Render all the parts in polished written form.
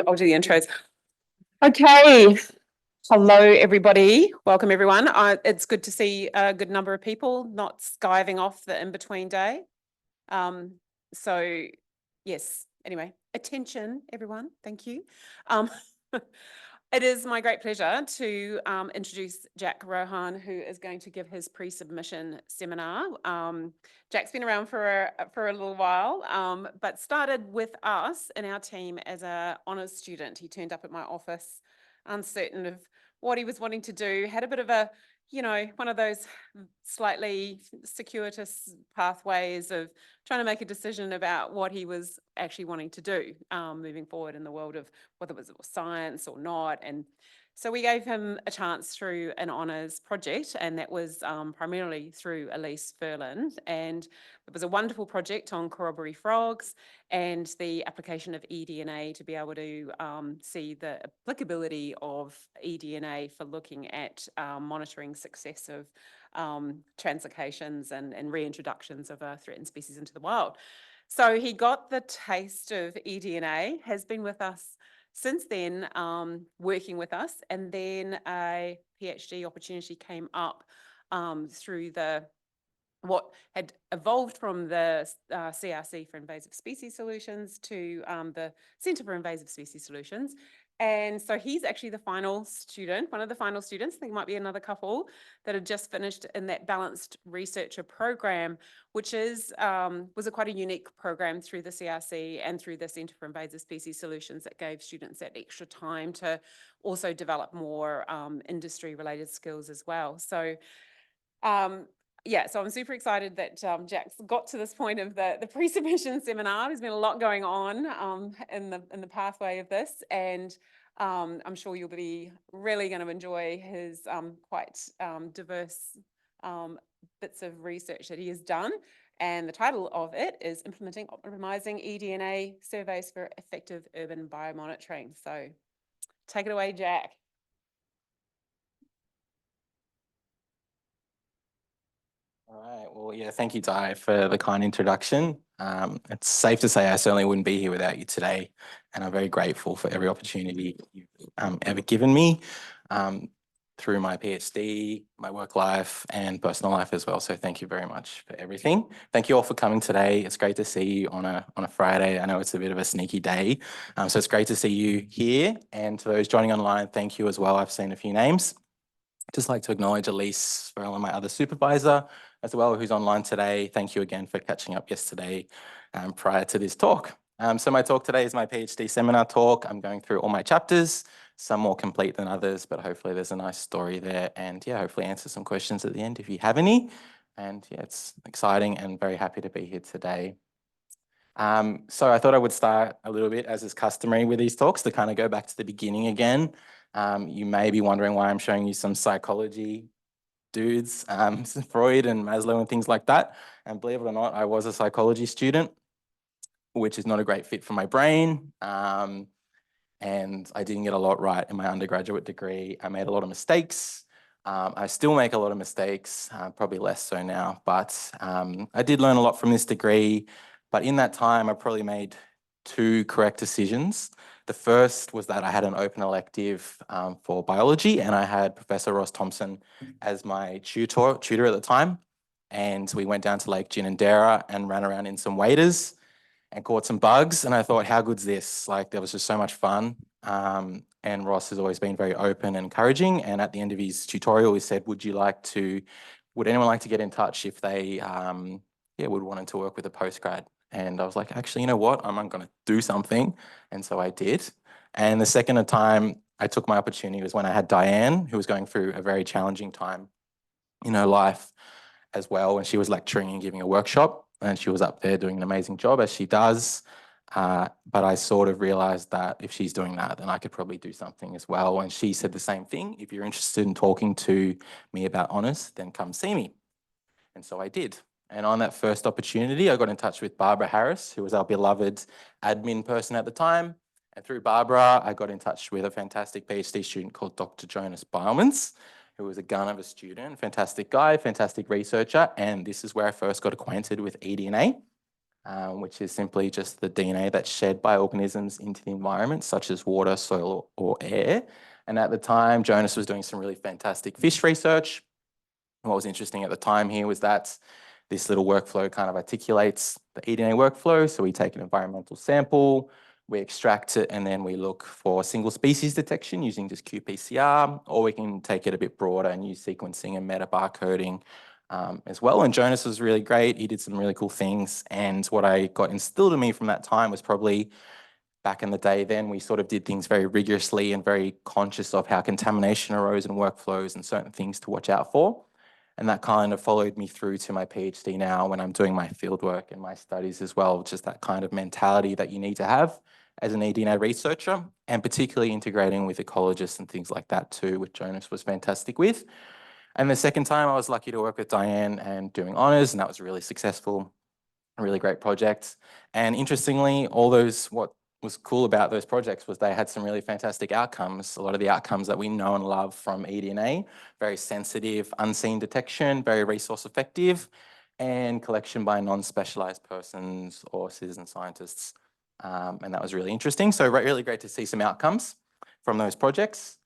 I'll do the intros. Okay. Hello, everybody. Welcome, everyone. It's good to see a good number of people not skiving off the in-between day. So, yes, anyway, attention, everyone. Thank you. It is my great pleasure to introduce Jack Rojahn, who is going to give his pre-submission seminar. Jack's been around for a little while, but started with us in our team as an honours student. He turned up at my office uncertain of what he was wanting to do, had a bit of a, one of those slightly circuitous pathways of trying to make a decision about what he was actually wanting to do moving forward in the world of whether it was science or not. And so we gave him a chance through an honours project, and that was primarily through Elise Furlan. And it was a wonderful project on corroboree frogs and the application of eDNA to be able to see the applicability of eDNA for looking at monitoring success of translocations and reintroductions of a threatened species into the wild. So he got the taste of eDNA, has been with us since then, working with us, and then a PhD opportunity came up through what had evolved from the CRC for Invasive Species Solutions to the Centre for Invasive Species Solutions. And so he's actually the final student, one of the final students. I think there might be another couple that had just finished in that balanced researcher program, which was quite a unique program through the CRC and through the Centre for Invasive Species Solutions that gave students that extra time to also develop more industry-related skills as well. So yeah, so I'm super excited that Jack's got to this point of the pre-submission seminar. There's been a lot going on in the pathway of this, and I'm sure you'll be really going to enjoy his quite diverse bits of research that he has done. And the title of it is Optimising eDNA Surveys for Effective Urban Biomonitoring. So take it away, Jack. All right. Well, yeah, thank you, Di, for the kind introduction. It's safe to say I certainly wouldn't be here without you today, and I'm very grateful for every opportunity you've ever given me through my PhD, my work life, and personal life as well. So thank you very much for everything. Thank you all for coming today. It's great to see you on a Friday. I know it's a bit of a sneaky day, so it's great to see you here. And to those joining online, thank you as well. I've seen a few names. Just like to acknowledge Elise, Furlan, my other supervisor, as well, who's online today. Thank you again for catching up yesterday prior to this talk. So my talk today is my PhD seminar talk. I'm going through all my chapters, some more complete than others, but hopefully there's a nice story there. And yeah, hopefully answer some questions at the end if you have any. And yeah, it's exciting and very happy to be here today. So I thought I would start a little bit, as is customary with these talks, to kind of go back to the beginning again. You may be wondering why I'm showing you some psychology dudes, Freud and Maslow and things like that. And believe it or not, I was a psychology student, which is not a great fit for my brain. And I didn't get a lot right in my undergraduate degree. I made a lot of mistakes. I still make a lot of mistakes, probably less so now, but I did learn a lot from this degree. But in that time, I probably made two correct decisions. The first was that I had an open elective for biology, and I had Professor Ross Thompson as my tutor at the time. And we went down to Lake Ginninderra and ran around in some waders and caught some bugs. And I thought, how good's this? Like, there was just so much fun. And Ross has always been very open and encouraging. And at the end of his tutorial, he said, would anyone like to get in touch if they would want to work with a postgrad? And I was like, actually, you know what? I'm going to do something. And so I did. And the second time I took my opportunity was when I had Dianne, who was going through a very challenging time in her life as well. And she was lecturing and giving a workshop, and she was up there doing an amazing job, as she does. But I sort of realized that if she's doing that, then I could probably do something as well. And she said the same thing. If you're interested in talking to me about honours, then come see me. And so I did. And on that first opportunity, I got in touch with Barbara Harris, who was our beloved admin person at the time. And through Barbara, I got in touch with a fantastic PhD student called Dr. Jonas Beilmans, who was a gun of a student, fantastic guy, fantastic researcher. And this is where I first got acquainted with eDNA. which is simply just the DNA that's shed by organisms into the environment, such as water, soil, or air. And at the time, Jonas was doing some really fantastic fish research. And what was interesting at the time here was that this little workflow kind of articulates the eDNA workflow. So we take an environmental sample, we extract it, and then we look for single species detection using just qPCR, or we can take it a bit broader and use sequencing and metabarcoding as well. And Jonas was really great. He did some really cool things. And what I got instilled in me from that time was probably back in the day then, we sort of did things very rigorously and very conscious of how contamination arose and workflows and certain things to watch out for. And that kind of followed me through to my PhD now when I'm doing my fieldwork and my studies as well, just that kind of mentality that you need to have as an eDNA researcher, and particularly integrating with ecologists and things like that too, which Jonas was fantastic with. And the second time I was lucky to work with Dianne and doing honours, and that was really successful, a really great project. And interestingly, what was cool about those projects was they had some really fantastic outcomes. A lot of the outcomes that we know and love from eDNA, very sensitive, unseen detection, very resource effective, and collection by non-specialized persons or citizen scientists. And that was really interesting. So really great to see some outcomes from those projects.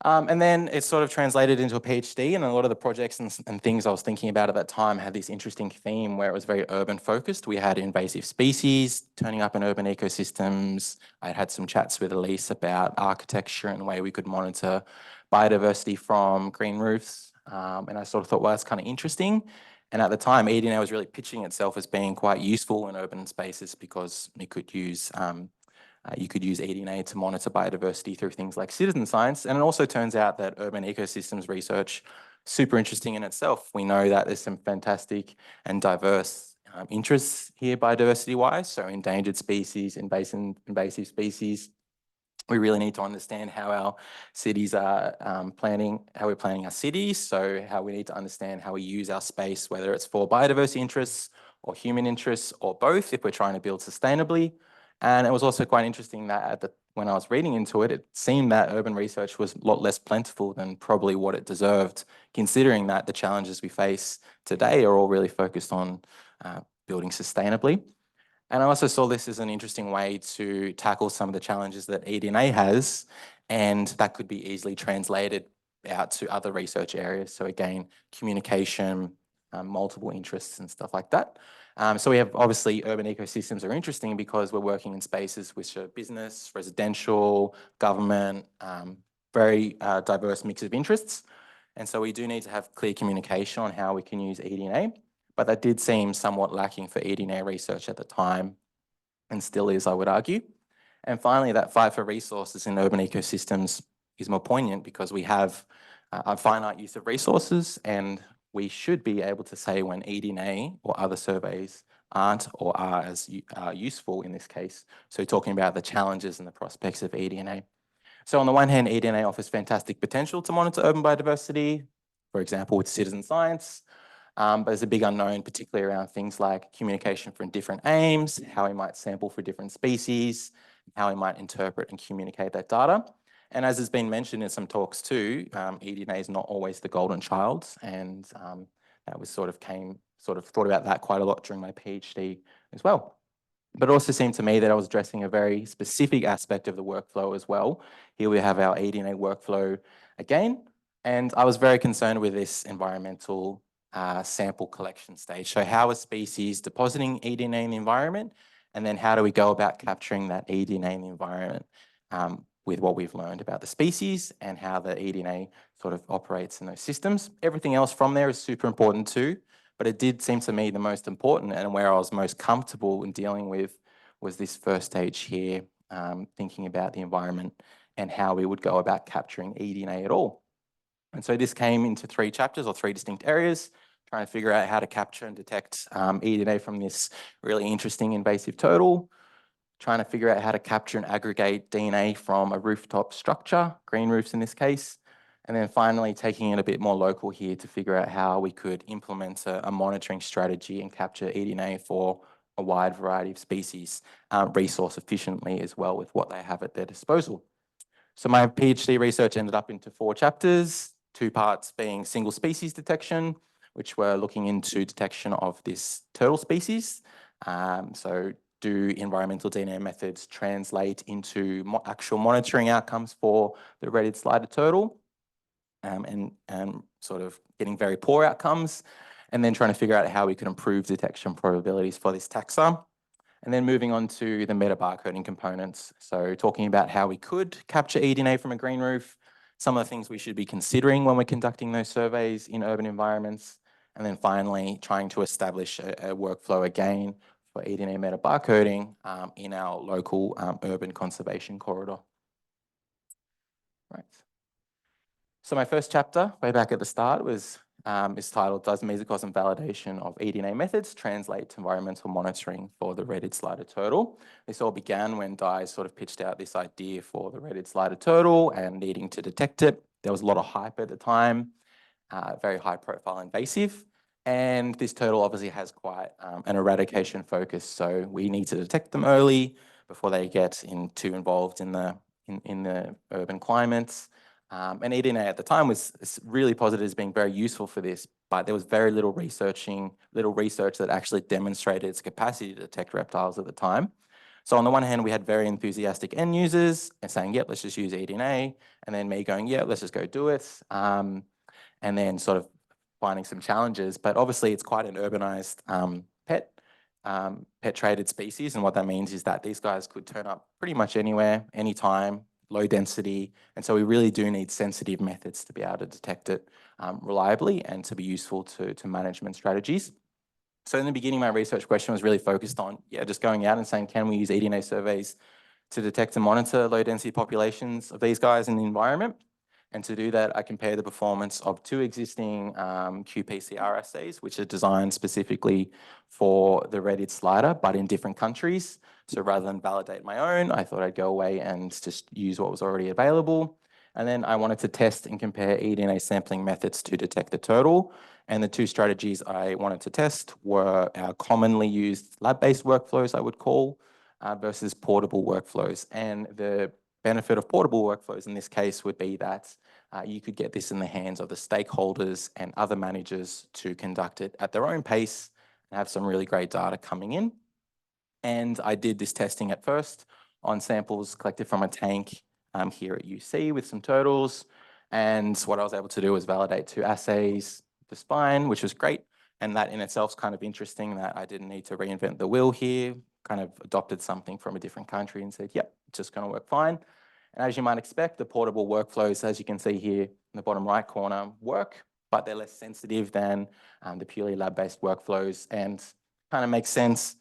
And then it sort of translated into a PhD, and a lot of the projects and things I was thinking about at that time had this interesting theme where it was very urban focused. We had invasive species turning up in urban ecosystems. I had some chats with Elise about architecture and the way we could monitor biodiversity from green roofs. And I sort of thought, well, that's kind of interesting. And at the time, eDNA was really pitching itself as being quite useful in urban spaces because it could use you could use eDNA to monitor biodiversity through things like citizen science. And it also turns out that urban ecosystems research, super interesting in itself. We know that there's some fantastic and diverse interests here biodiversity-wise. So endangered species, invasive species. We really need to understand how our cities are how we're planning our cities. So how we need to understand how we use our space, whether it's for biodiversity interests or human interests or both, if we're trying to build sustainably. And it was also quite interesting that when I was reading into it, it seemed that urban research was a lot less plentiful than probably what it deserved, considering that the challenges we face today are all really focused on building sustainably. And I also saw this as an interesting way to tackle some of the challenges that eDNA has, and that could be easily translated out to other research areas. So again, communication, multiple interests and stuff like that. So we have obviously urban ecosystems are interesting because we're working in spaces which are business, residential, government, very diverse mix of interests. And so we do need to have clear communication on how we can use eDNA, but that did seem somewhat lacking for eDNA research at the time, and still is, I would argue. And finally, that fight for resources in urban ecosystems is more poignant because we have a finite use of resources, and we should be able to say when eDNA or other surveys aren't or are as useful in this case. So talking about the challenges and the prospects of eDNA. So on the one hand, eDNA offers fantastic potential to monitor urban biodiversity, for example, with citizen science. But there's a big unknown, particularly around things like communication for different aims, how we might sample for different species, how we might interpret and communicate that data. And as has been mentioned in some talks too, eDNA is not always the golden child, and that was sort of thought about that quite a lot during my PhD as well. But it also seemed to me that I was addressing a very specific aspect of the workflow as well. Here we have our eDNA workflow again, and I was very concerned with this environmental sample collection stage. So how are species depositing eDNA in the environment? And then how do we go about capturing that eDNA in the environment with what we've learned about the species and how the eDNA sort of operates in those systems? Everything else from there is super important too, but it did seem to me the most important and where I was most comfortable in dealing with was this first stage here, thinking about the environment and how we would go about capturing eDNA at all. And so this came into 3 chapters or 3 distinct areas, trying to figure out how to capture and detect eDNA from this really interesting invasive turtle, trying to figure out how to capture and aggregate DNA from a rooftop structure, green roofs in this case, and then finally taking it a bit more local here to figure out how we could implement a monitoring strategy and capture eDNA for a wide variety of species, resource efficiently as well with what they have at their disposal. So my PhD research ended up into 4 chapters, 2 parts being single species detection, which were looking into detection of this turtle species, So do environmental DNA methods translate into actual monitoring outcomes for the red-eared slider turtle? And sort of getting very poor outcomes, and then trying to figure out how we could improve detection probabilities for this taxa. And then moving on to the metabarcoding components. So talking about how we could capture eDNA from a green roof, some of the things we should be considering when we're conducting those surveys in urban environments, and then finally trying to establish a workflow again for eDNA metabarcoding in our local urban conservation corridor. Right. So my first chapter, way back at the start, was is titled, Does Mesocosm Validation of eDNA Methods Translate to Environmental Monitoring for the Red-eared Slider Turtle? This all began when Di sort of pitched out this idea for the red-eared slider turtle and needing to detect it. There was a lot of hype at the time, very high profile invasive. And this turtle obviously has quite an eradication focus. So we need to detect them early before they get too involved in the urban climates. And eDNA at the time was really posited as being very useful for this, but there was very little research that actually demonstrated its capacity to detect reptiles at the time. So on the one hand, we had very enthusiastic end users and saying, yep, let's just use eDNA. And then me going, yeah, let's just go do it. And then sort of finding some challenges. But obviously, it's quite an urbanized pet traded species. And what that means is that these guys could turn up pretty much anywhere, anytime, low density. And so we really do need sensitive methods to be able to detect it reliably and to be useful to management strategies. So in the beginning, my research question was really focused on, just going out and saying, can we use eDNA surveys to detect and monitor low density populations of these guys in the environment? And to do that, I compared the performance of two existing qPCR assays, which are designed specifically for the red-eared slider, but in different countries. So rather than validate my own, I thought I'd go away and just use what was already available. And then I wanted to test and compare eDNA sampling methods to detect the turtle. And the two strategies I wanted to test were our commonly used lab-based workflows, I would call, versus portable workflows. And the benefit of portable workflows in this case would be that you could get this in the hands of the stakeholders and other managers to conduct it at their own pace and have some really great data coming in. And I did this testing at first on samples collected from a tank here at UC with some turtles. And what I was able to do was validate two assays, the spine, which was great. And that in itself is kind of interesting that I didn't need to reinvent the wheel here, kind of adopted something from a different country and said, yep, it's just going to work fine. And as you might expect, the portable workflows, as you can see here in the bottom right corner, work, but they're less sensitive than the purely lab-based workflows, and kind of makes sense.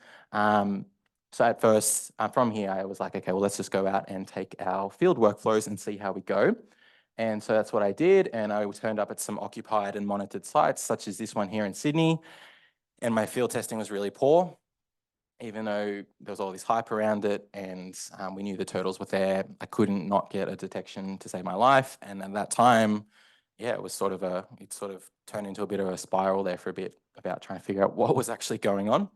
So at first, from here, I was like, okay, well, let's just go out and take our field workflows and see how we go. And so that's what I did. And I turned up at some occupied and monitored sites, such as this one here in Sydney. And my field testing was really poor, even though there was all this hype around it and we knew the turtles were there. I couldn't not get a detection to save my life. And at that time, it was it sort of turned into a bit of a spiral there for a bit about trying to figure out what was actually going on.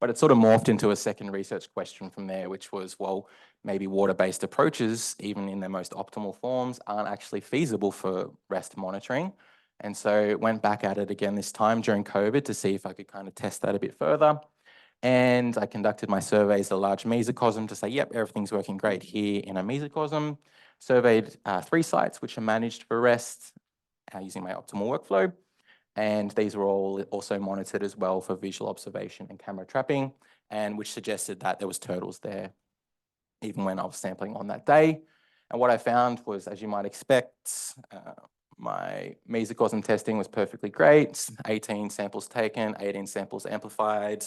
But it sort of morphed into a second research question from there, which was, well, maybe water-based approaches, even in their most optimal forms, aren't actually feasible for REST monitoring. And so went back at it again this time during COVID to see if I could kind of test that a bit further. And I conducted my surveys of a large mesocosm to say, yep, everything's working great here in a mesocosm. Surveyed 3 sites, which are managed for REST using my optimal workflow. And these were all also monitored as well for visual observation and camera trapping, and which suggested that there was turtles there, even when I was sampling on that day. And what I found was, as you might expect, my mesocosm testing was perfectly great. 18 samples taken, 18 samples amplified.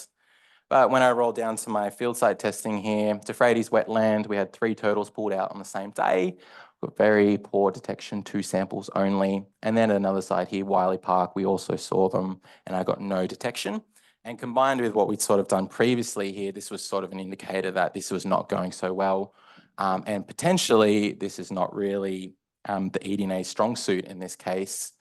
But when I rolled down to my field site testing here, to Frady's wetland, we had 3 turtles pulled out on the same day. Got very poor detection, 2 samples only. And then at another site here, Wiley Park, we also saw them and I got no detection. And combined with what we'd sort of done previously here, this was sort of an indicator that this was not going so well. And potentially this is not really the eDNA strong suit in this case.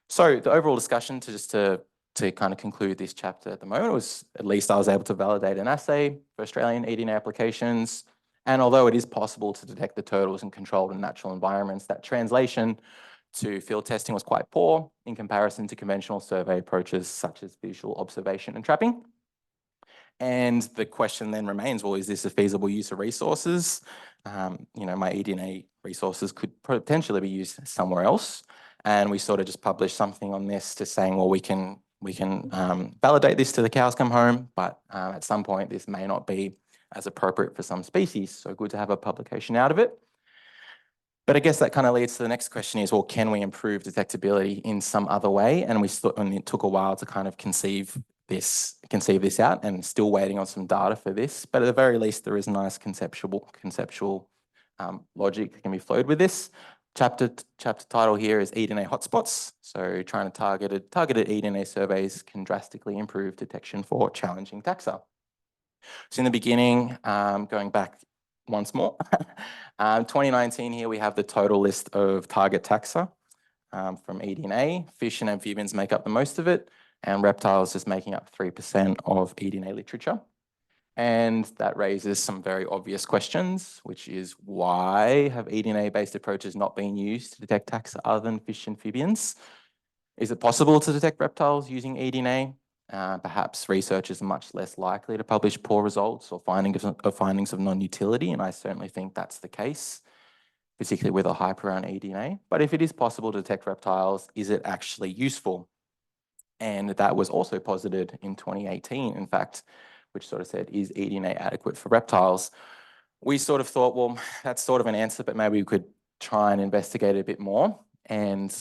So the overall discussion to kind of conclude this chapter at the moment was, at least I was able to validate an assay for Australian eDNA applications. And although it is possible to detect the turtles in controlled and natural environments, that translation to field testing was quite poor in comparison to conventional survey approaches such as visual observation and trapping. And the question then remains, well, is this a feasible use of resources? My eDNA resources could potentially be used somewhere else. And we sort of just published something on this to saying, well, we can validate this till the cows come home, but at some point this may not be as appropriate for some species. So good to have a publication out of it. But I guess that kind of leads to the next question is, well, can we improve detectability in some other way? And it took a while to kind of conceive this out, and still waiting on some data for this. But at the very least, there is a nice conceptual logic that can be flowed with this. Chapter title here is eDNA hotspots. So trying to targeted eDNA surveys can drastically improve detection for challenging taxa. So in the beginning, going back once more, 2019 here, we have the total list of target taxa from eDNA. Fish and amphibians make up the most of it, and reptiles just making up 3% of eDNA literature. And that raises some very obvious questions, which is, why have eDNA-based approaches not been used to detect taxa other than fish and amphibians? Is it possible to detect reptiles using eDNA? Perhaps researchers are much less likely to publish poor results or findings of non-utility, and I certainly think that's the case, particularly with a hype around eDNA. But if it is possible to detect reptiles, is it actually useful? And that was also posited in 2018, in fact, which sort of said, is eDNA adequate for reptiles? We sort of thought, well, that's sort of an answer, but maybe we could try and investigate it a bit more. And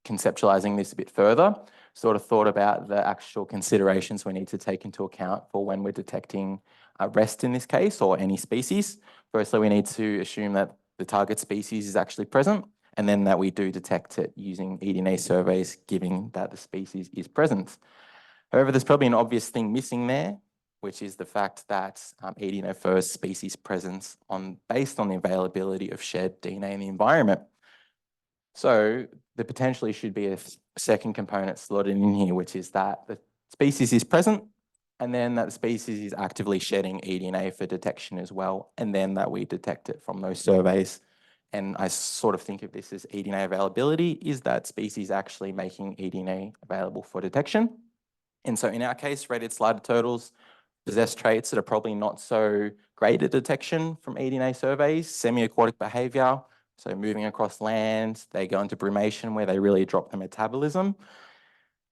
conceptualizing this a bit further, sort of thought about the actual considerations we need to take into account for when we're detecting rest in this case, or any species. Firstly, we need to assume that the target species is actually present, and then that we do detect it using eDNA surveys, given that the species is present. However, there's probably an obvious thing missing there, which is the fact that eDNA infers species presence based on the availability of shared DNA in the environment. So there potentially should be a second component slotted in here, which is that the species is present, and then that the species is actively shedding eDNA for detection as well, and then that we detect it from those surveys. And I sort of think of this as eDNA availability. Is that species actually making eDNA available for detection? And so in our case, red-headed slider turtles possess traits that are probably not so great at detection from eDNA surveys: semi-aquatic behavior. So moving across land, they go into brumation where they really drop the metabolism.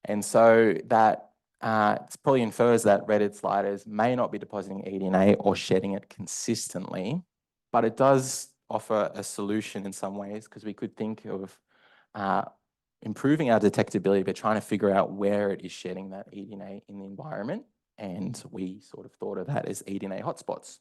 And so that probably infers that red-headed sliders may not be depositing eDNA or shedding it consistently, but it does offer a solution in some ways, because we could think of improving our detectability by trying to figure out where it is shedding that eDNA in the environment. And we sort of thought of that as eDNA hotspots.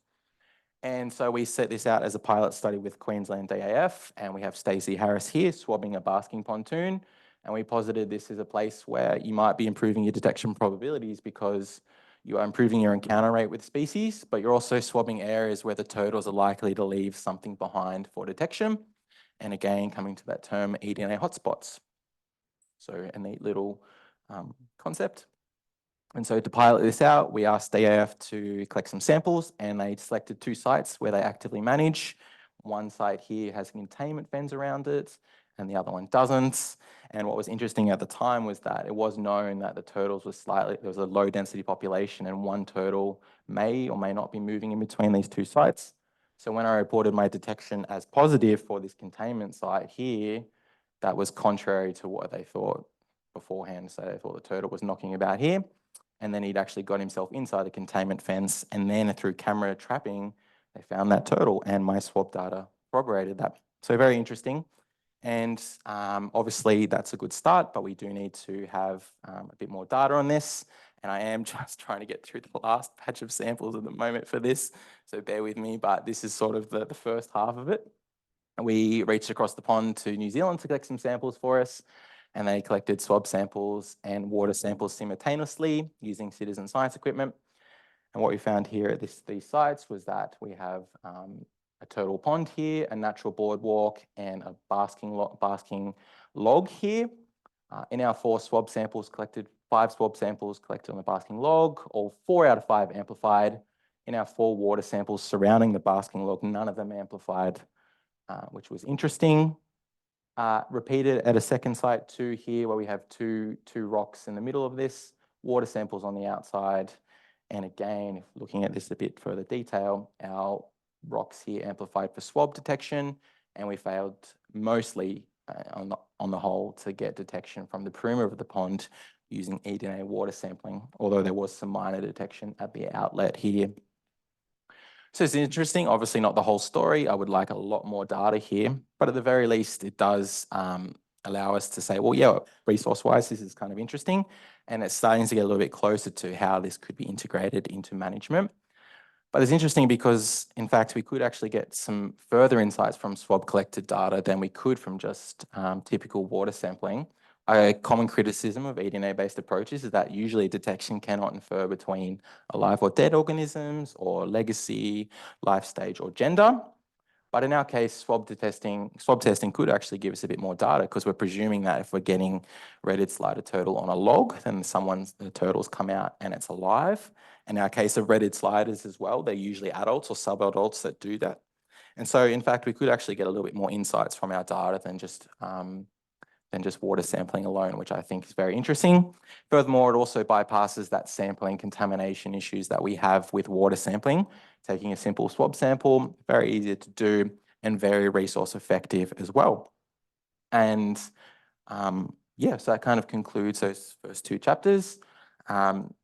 And so we set this out as a pilot study with Queensland DAF, and we have Stacey Harris here swabbing a basking pontoon. And we posited this as a place where you might be improving your detection probabilities because you are improving your encounter rate with species, but you're also swabbing areas where the turtles are likely to leave something behind for detection. And again, coming to that term, eDNA hotspots. So a neat little concept. And so to pilot this out, we asked DAF to collect some samples, and they selected 2 sites where they actively manage. One site here has a containment fence around it, and the other one doesn't. And what was interesting at the time was that it was known that the turtles there was a low density population, and one turtle may or may not be moving in between these 2 sites. So when I reported my detection as positive for this containment site here, that was contrary to what they thought beforehand. So they thought the turtle was knocking about here, and then he'd actually got himself inside the containment fence, and then through camera trapping, they found that turtle, and my swab data corroborated that. So very interesting. And obviously that's a good start, but we do need to have a bit more data on this. And I am just trying to get through the last batch of samples at the moment for this, so bear with me, but this is sort of the first half of it. We reached across the pond to New Zealand to collect some samples for us, and they collected swab samples and water samples simultaneously using citizen science equipment. And what we found here at these sites was that we have a turtle pond here, a natural boardwalk, and a basking log here. In our 5 swab samples collected on the basking log, all 4 out of 5 amplified. In our 4 water samples surrounding the basking log, none of them amplified, which was interesting. Repeated at a second site too here, where we have two rocks in the middle of this, water samples on the outside, And again, looking at this a bit further detail, our rocks here amplified for swab detection, and we failed mostly on the whole to get detection from the perimeter of the pond using eDNA water sampling, although there was some minor detection at the outlet here. So it's interesting, obviously not the whole story. I would like a lot more data here, but at the very least, it does allow us to say, well, yeah, resource-wise, this is kind of interesting. And it's starting to get a little bit closer to how this could be integrated into management. But it's interesting because, in fact, we could actually get some further insights from swab collected data than we could from just typical water sampling. A common criticism of eDNA-based approaches is that usually detection cannot infer between alive or dead organisms or legacy, life stage, or gender. But in our case, swab testing could actually give us a bit more data because we're presuming that if we're getting red-headed slider turtle on a log, then the turtle's come out and it's alive. In our case of red-headed sliders as well, they're usually adults or sub-adults that do that. And so, in fact, we could actually get a little bit more insights from our data than just water sampling alone, which I think is very interesting. Furthermore, it also bypasses that sampling contamination issues that we have with water sampling. Taking a simple swab sample, very easy to do and very resource effective as well. And yeah, so that kind of concludes those first two chapters.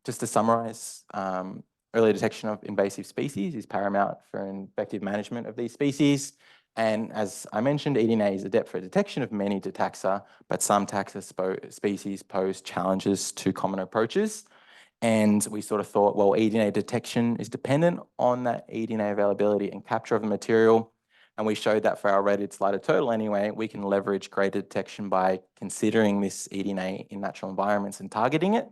Just to summarize, early detection of invasive species is paramount for effective management of these species. And as I mentioned, eDNA is adept for detection of many taxa, but some taxa species pose challenges to common approaches. And we sort of thought, well, eDNA detection is dependent on that eDNA availability and capture of the material. And we showed that for our red-headed slider turtle anyway, we can leverage greater detection by considering this eDNA in natural environments and targeting it.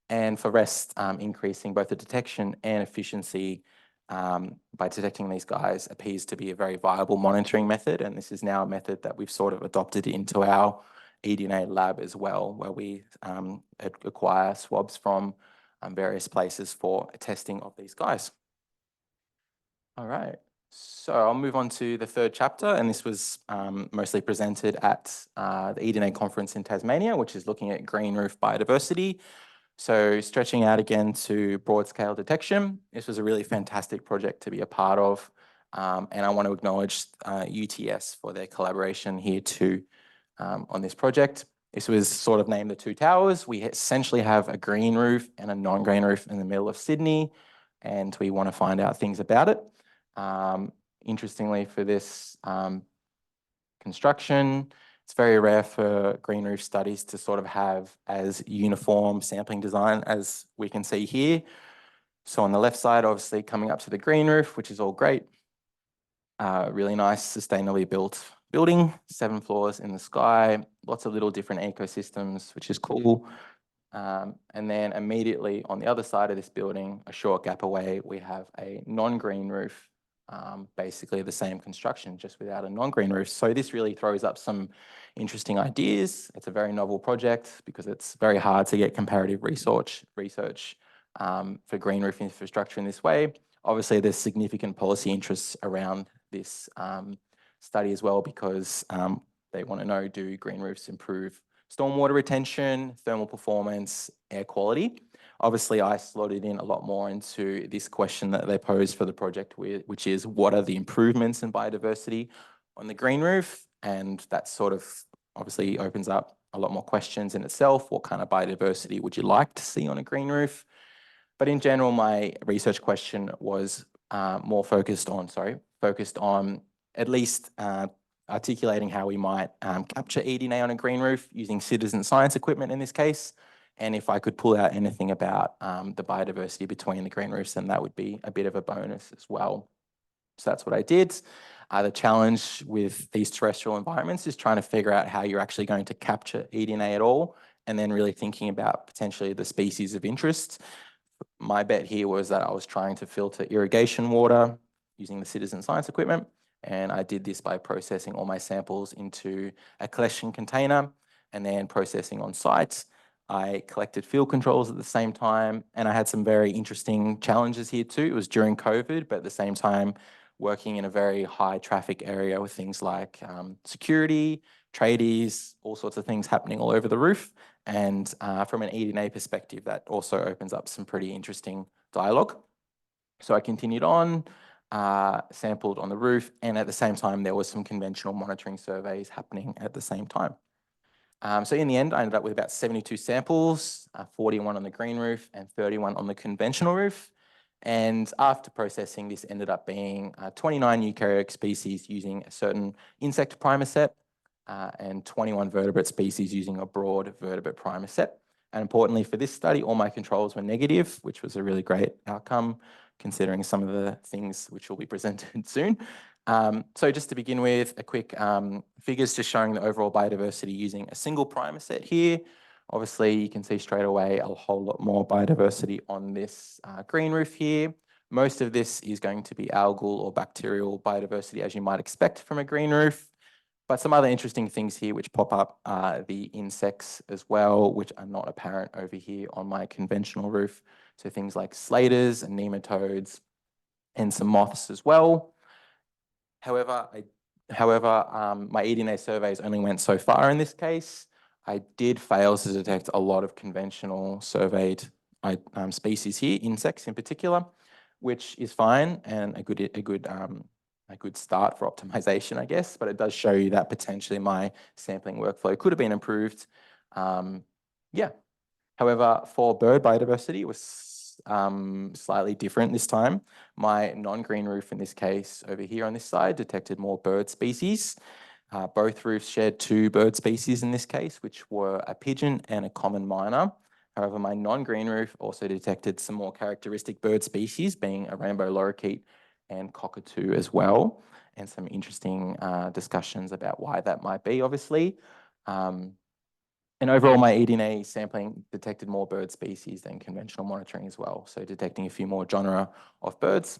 And for REST, increasing both the detection and efficiency by detecting these guys appears to be a very viable monitoring method. And this is now a method that we've sort of adopted into our eDNA lab as well, where we acquire swabs from various places for testing of these guys. All right, so I'll move on to the third chapter, and this was mostly presented at the eDNA conference in Tasmania, which is looking at green roof biodiversity. So stretching out again to broad scale detection, this was a really fantastic project to be a part of. And I want to acknowledge UTS for their collaboration here too on this project. This was sort of named the two towers. We essentially have a green roof and a non-green roof in the middle of Sydney, and we want to find out things about it. Interestingly, for this construction, it's very rare for green roof studies to sort of have as uniform sampling design as we can see here. So on the left side, obviously coming up to the green roof, which is all great. Really nice, sustainably built building, 7 floors in the sky, lots of little different ecosystems, which is cool. And then immediately on the other side of this building, a short gap away, we have a non-green roof, basically the same construction, just without a non-green roof. So this really throws up some interesting ideas. It's a very novel project because it's very hard to get comparative research for green roof infrastructure in this way. Obviously, there's significant policy interests around this study as well because they want to know, do green roofs improve stormwater retention, thermal performance, air quality? Obviously, I slotted in a lot more into this question that they posed for the project, which is what are the improvements in biodiversity on the green roof? And that sort of obviously opens up a lot more questions in itself. What kind of biodiversity would you like to see on a green roof? But in general, my research question was more focused on at least articulating how we might capture eDNA on a green roof using citizen science equipment in this case. And if I could pull out anything about the biodiversity between the green roofs, then that would be a bit of a bonus as well. So that's what I did. The challenge with these terrestrial environments is trying to figure out how you're actually going to capture eDNA at all, and then really thinking about potentially the species of interest. My bet here was that I was trying to filter irrigation water using the citizen science equipment. And I did this by processing all my samples into a collection container and then processing on site. I collected field controls at the same time, and I had some very interesting challenges here too. It was during COVID, but at the same time, working in a very high traffic area with things like security, tradies, all sorts of things happening all over the roof. And from an eDNA perspective, that also opens up some pretty interesting dialogue. So I continued on, sampled on the roof, and at the same time, there was some conventional monitoring surveys happening at the same time. So in the end, I ended up with about 72 samples, 41 on the green roof and 31 on the conventional roof. And after processing, this ended up being 29 eukaryotic species using a certain insect primer set and 21 vertebrate species using a broad vertebrate primer set. And importantly for this study, all my controls were negative, which was a really great outcome considering some of the things which will be presented soon. So just to begin with, a quick figures just showing the overall biodiversity using a single primer set here. Obviously, you can see straight away a whole lot more biodiversity on this green roof here. Most of this is going to be algal or bacterial biodiversity, as you might expect from a green roof. But some other interesting things here which pop up are the insects as well, which are not apparent over here on my conventional roof. So things like slaters and nematodes and some moths as well. However, my eDNA surveys only went so far in this case. I did fail to detect a lot of conventional surveyed species here, insects in particular, which is fine and a good start for optimization, I guess, but it does show you that potentially my sampling workflow could have been improved. Yeah. However, for bird biodiversity, it was slightly different this time. My non-green roof in this case over here on this side detected more bird species. Both roofs shared 2 bird species in this case, which were a pigeon and a common myna. However, my non-green roof also detected some more characteristic bird species, being a rainbow lorikeet and cockatoo as well, and some interesting discussions about why that might be, obviously. And overall, my eDNA sampling detected more bird species than conventional monitoring as well, so detecting a few more genera of birds.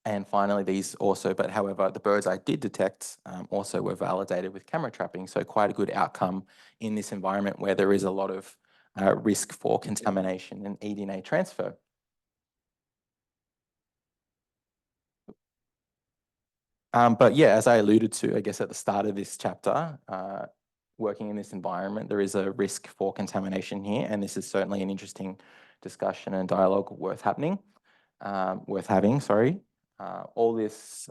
And finally, these also, but however, the birds I did detect also were validated with camera trapping, so quite a good outcome in this environment where there is a lot of risk for contamination and eDNA transfer. But yeah, as I alluded to, I guess at the start of this chapter, working in this environment, there is a risk for contamination here, and this is certainly an interesting discussion and dialogue worth having. All this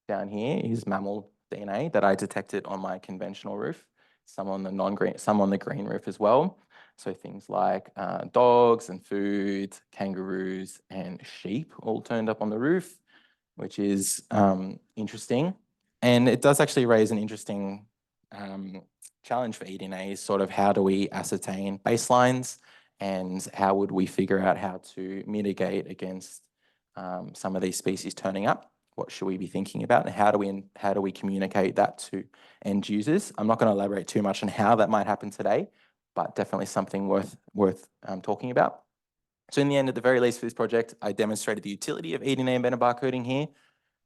down here is mammal DNA that I detected on my conventional roof, some on the non-green, some on the green roof as well. So things like dogs and food, kangaroos and sheep all turned up on the roof, which is interesting. And it does actually raise an interesting challenge for eDNA, is sort of how do we ascertain baselines and how would we figure out how to mitigate against some of these species turning up? What should we be thinking about, and how do we communicate that to end users? I'm not going to elaborate too much on how that might happen today, but definitely something worth talking about. So in the end, at the very least for this project, I demonstrated the utility of eDNA and metabarcoding here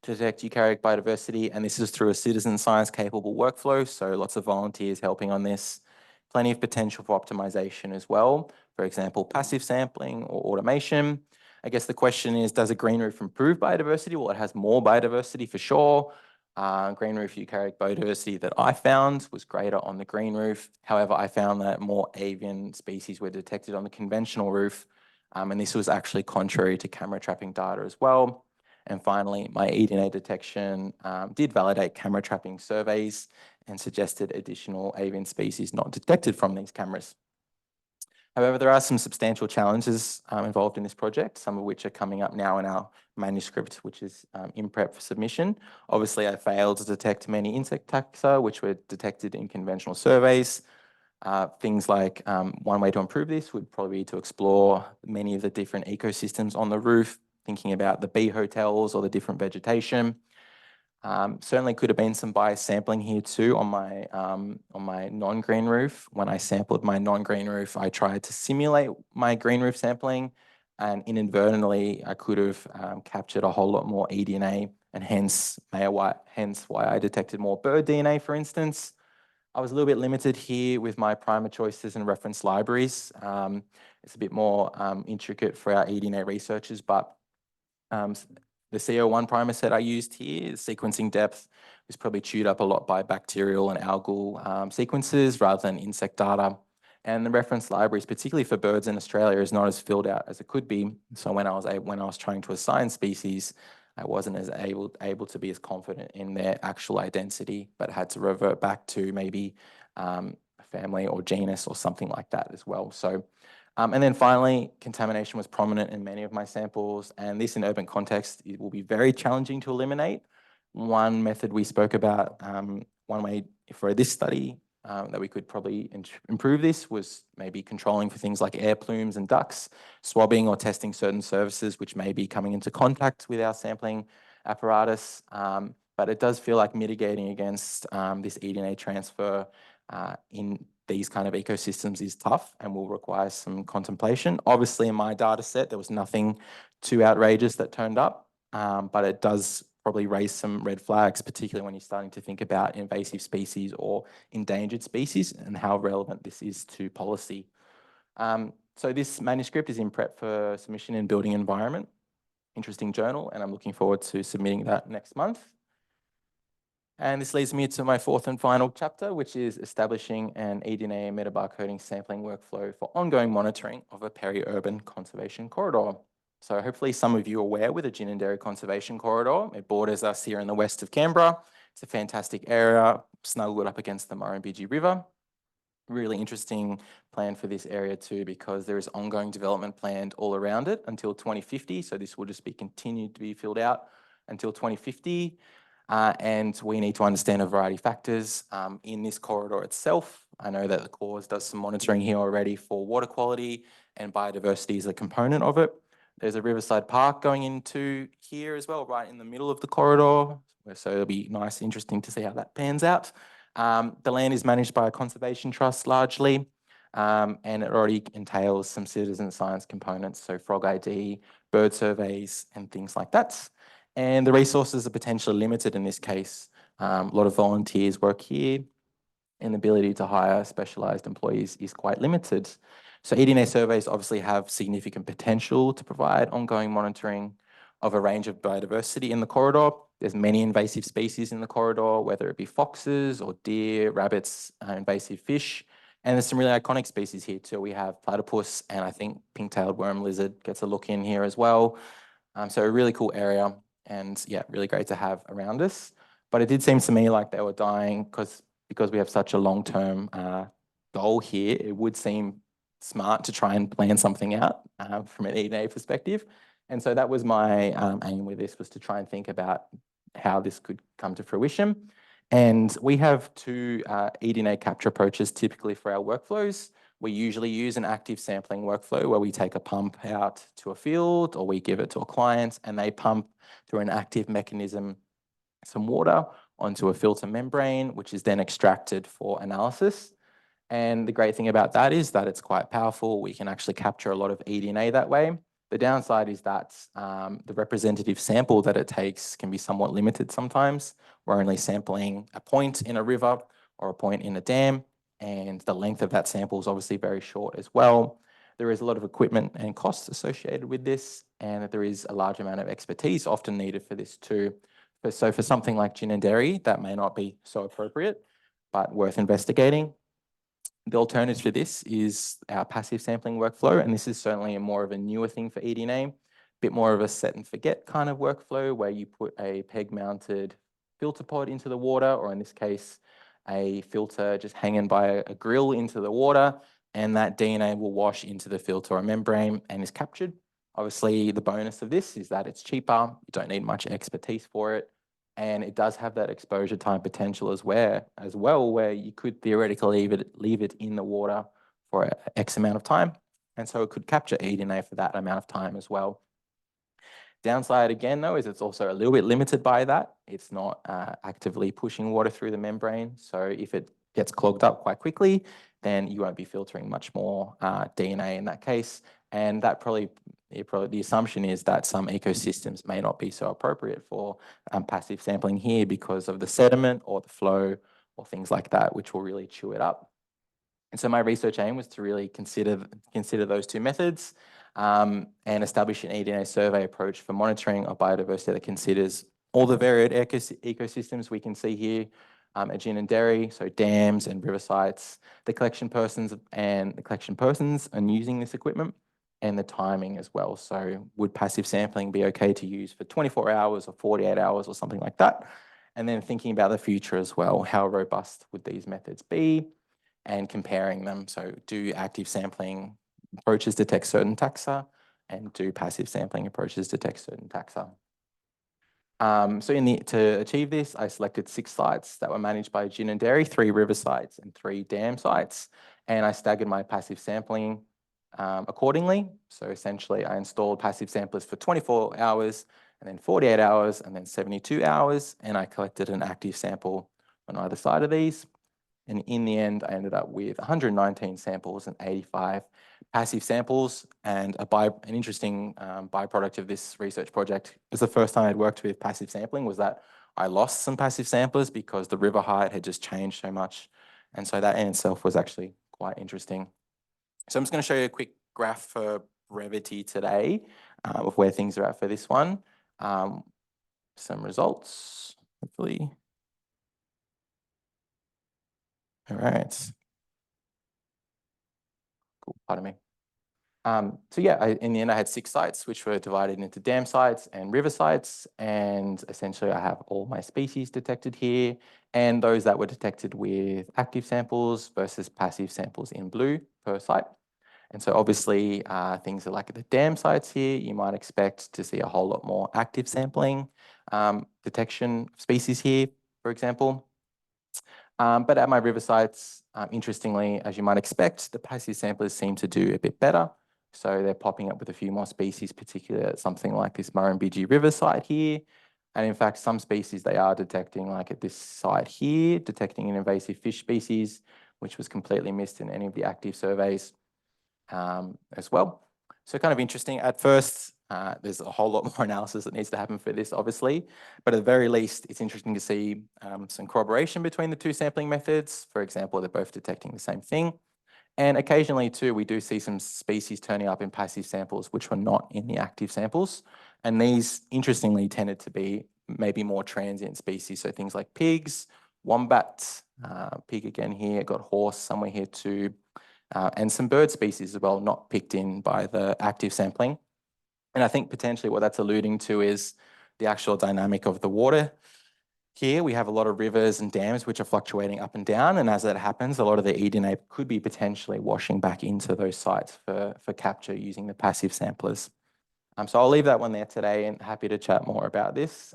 to detect eukaryotic biodiversity, and this is through a citizen science capable workflow, so lots of volunteers helping on this. Plenty of potential for optimization as well, for example, passive sampling or automation. I guess the question is, does a green roof improve biodiversity? Well, it has more biodiversity for sure. Green roof eukaryotic biodiversity that I found was greater on the green roof. However, I found that more avian species were detected on the conventional roof, and this was actually contrary to camera trapping data as well. And finally, my eDNA detection did validate camera trapping surveys and suggested additional avian species not detected from these cameras. However, there are some substantial challenges involved in this project, some of which are coming up now in our manuscript, which is in prep for submission. Obviously, I failed to detect many insect taxa, which were detected in conventional surveys. Things like one way to improve this would probably be to explore many of the different ecosystems on the roof, thinking about the bee hotels or the different vegetation. Certainly could have been some bias sampling here too on my non-green roof. When I sampled my non-green roof, I tried to simulate my green roof sampling, and inadvertently I could have captured a whole lot more eDNA, and hence why I detected more bird DNA, for instance. I was a little bit limited here with my primer choices and reference libraries. It's a bit more intricate for our eDNA researchers, but the CO1 primer set I used here, the sequencing depth was probably chewed up a lot by bacterial and algal sequences rather than insect data. And the reference libraries, particularly for birds in Australia, is not as filled out as it could be. So when I was trying to assign species, I wasn't as able to be as confident in their actual identity, but had to revert back to maybe a family or genus or something like that as well. So, and then finally, contamination was prominent in many of my samples, and this in urban context, it will be very challenging to eliminate. One method we spoke about, one way for this study that we could probably improve this was maybe controlling for things like air plumes and ducts, swabbing or testing certain surfaces which may be coming into contact with our sampling apparatus. But it does feel like mitigating against this eDNA transfer in these kind of ecosystems is tough and will require some contemplation. Obviously, in my data set, there was nothing too outrageous that turned up, but it does probably raise some red flags, particularly when you're starting to think about invasive species or endangered species and how relevant this is to policy. So this manuscript is in prep for submission in Building Environment, interesting journal, and I'm looking forward to submitting that next month. And this leads me to my fourth and final chapter, which is establishing an eDNA metabarcoding sampling workflow for ongoing monitoring of a peri-urban conservation corridor. So hopefully some of you are aware with the Gin and Dairy Conservation Corridor. It borders us here in the west of Canberra. It's a fantastic area, snuggled up against the Murrumbidgee River. Really interesting plan for this area too, because there is ongoing development planned all around it until 2050. So this will just be continued to be filled out until 2050. And we need to understand a variety of factors in this corridor itself. I know that the Corps does some monitoring here already for water quality, and biodiversity is a component of it. There's a riverside park going into here as well, right in the middle of the corridor. So it'll be nice, interesting to see how that pans out. The land is managed by a conservation trust largely, and it already entails some citizen science components, so frog ID, bird surveys, and things like that. And the resources are potentially limited in this case. A lot of volunteers work here, and the ability to hire specialised employees is quite limited. So eDNA surveys obviously have significant potential to provide ongoing monitoring of a range of biodiversity in the corridor. There's many invasive species in the corridor, whether it be foxes or deer, rabbits, invasive fish. And there's some really iconic species here too. We have platypus, and I think pink-tailed worm lizard gets a look in here as well. So a really cool area, and yeah, really great to have around us. But it did seem to me like they were dying because we have such a long-term goal here. It would seem smart to try and plan something out from an eDNA perspective. And so that was my aim with this, was to try and think about how this could come to fruition. And we have two eDNA capture approaches typically for our workflows. We usually use an active sampling workflow where we take a pump out to a field, or we give it to a client and they pump through an active mechanism some water onto a filter membrane, which is then extracted for analysis. And the great thing about that is that it's quite powerful. We can actually capture a lot of eDNA that way. The downside is that the representative sample that it takes can be somewhat limited sometimes. We're only sampling a point in a river or a point in a dam, and the length of that sample is obviously very short as well. There is a lot of equipment and costs associated with this, and there is a large amount of expertise often needed for this too. So for something like gin and dairy, that may not be so appropriate, but worth investigating. The alternative to this is our passive sampling workflow, and this is certainly more of a newer thing for eDNA, a bit more of a set and forget kind of workflow where you put a peg-mounted filter pod into the water, or in this case, a filter just hanging by a grill into the water, and that DNA will wash into the filter or membrane and is captured. Obviously, the bonus of this is that it's cheaper, you don't need much expertise for it, and it does have that exposure time potential as well, where you could theoretically leave it in the water for X amount of time. And so it could capture eDNA for that amount of time as well. Downside again, though, is it's also a little bit limited by that. It's not actively pushing water through the membrane. So if it gets clogged up quite quickly, then you won't be filtering much more DNA in that case. And that the assumption is that some ecosystems may not be so appropriate for passive sampling here because of the sediment or the flow or things like that, which will really chew it up. And so my research aim was to really consider those two methods and establish an eDNA survey approach for monitoring of biodiversity that considers all the varied ecosystems we can see here at gin and dairy, so dams and river sites, the collection persons and using this equipment, and the timing as well. So would passive sampling be okay to use for 24 hours or 48 hours or something like that? And then thinking about the future as well, how robust would these methods be, and comparing them. So do active sampling approaches detect certain taxa, and do passive sampling approaches detect certain taxa? To achieve this, I selected 6 sites that were managed by gin and dairy, 3 river sites and 3 dam sites, and I staggered my passive sampling accordingly. So essentially, I installed passive samplers for 24 hours, and then 48 hours, and then 72 hours, and I collected an active sample on either side of these. And in the end, I ended up with 119 samples and 85 passive samples. And an interesting byproduct of this research project is the first time I'd worked with passive sampling was that I lost some passive samplers because the river height had just changed so much. And so that in itself was actually quite interesting. So I'm just going to show you a quick graph for brevity today of where things are at for this one. Some results, hopefully. All right. Cool, pardon me. So yeah, in the end, I had 6 sites, which were divided into dam sites and river sites. And essentially, I have all my species detected here, and those that were detected with active samples versus passive samples in blue per site. And so obviously, things are like at the dam sites here, you might expect to see a whole lot more active sampling detection of species here, for example. But at my river sites, interestingly, as you might expect, the passive samplers seem to do a bit better. So they're popping up with a few more species, particularly at something like this Murrumbidgee River site here. And in fact, some species they are detecting, like at this site here, detecting an invasive fish species, which was completely missed in any of the active surveys as well. So kind of interesting. At first, there's a whole lot more analysis that needs to happen for this, obviously. But at the very least, it's interesting to see some corroboration between the 2 sampling methods. For example, they're both detecting the same thing. And occasionally, too, we do see some species turning up in passive samples, which were not in the active samples. And these, interestingly, tended to be maybe more transient species. So things like pigs, wombat, pig again here, got horse somewhere here too. And some bird species as well, not picked in by the active sampling. And I think potentially what that's alluding to is the actual dynamic of the water. Here we have a lot of rivers and dams which are fluctuating up and down. And as that happens, a lot of the eDNA could be potentially washing back into those sites for capture using the passive samplers. So I'll leave that one there today and happy to chat more about this.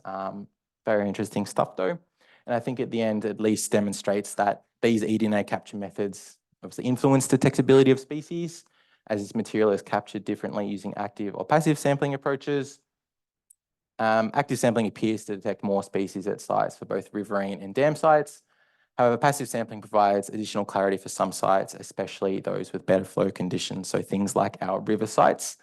Very interesting stuff though. And I think at the end, at least demonstrates that these eDNA capture methods obviously influence detectability of species as this material is captured differently using active or passive sampling approaches. Active sampling appears to detect more species at sites for both riverine and dam sites. However, passive sampling provides additional clarity for some sites, especially those with better flow conditions. So things like our river sites.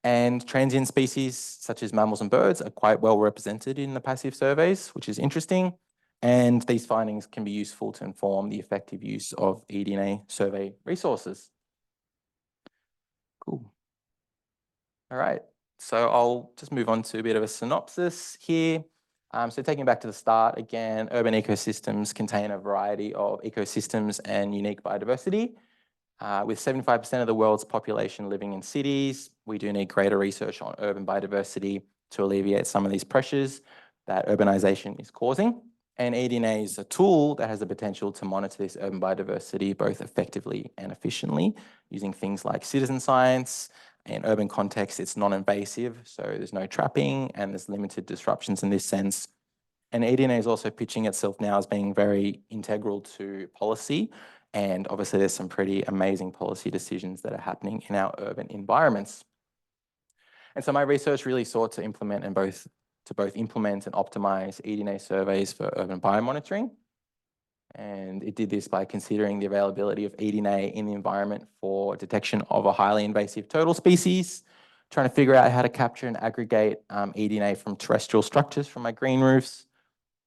And transient species such as mammals and birds are quite well represented in the passive surveys, which is interesting. And these findings can be useful to inform the effective use of eDNA survey resources. Cool. All right. So I'll just move on to a bit of a synopsis here. So taking back to the start, again, urban ecosystems contain a variety of ecosystems and unique biodiversity. With 75% of the world's population living in cities, we do need greater research on urban biodiversity to alleviate some of these pressures that urbanization is causing. And eDNA is a tool that has the potential to monitor this urban biodiversity both effectively and efficiently using things like citizen science. In urban context, it's non-invasive, so there's no trapping and there's limited disruptions in this sense. And eDNA is also pitching itself now as being very integral to policy. And obviously there's some pretty amazing policy decisions that are happening in our urban environments. And so my research really sought to implement and both implement and optimize eDNA surveys for urban biomonitoring. And it did this by considering the availability of eDNA in the environment for detection of a highly invasive turtle species, trying to figure out how to capture and aggregate eDNA from terrestrial structures from my green roofs,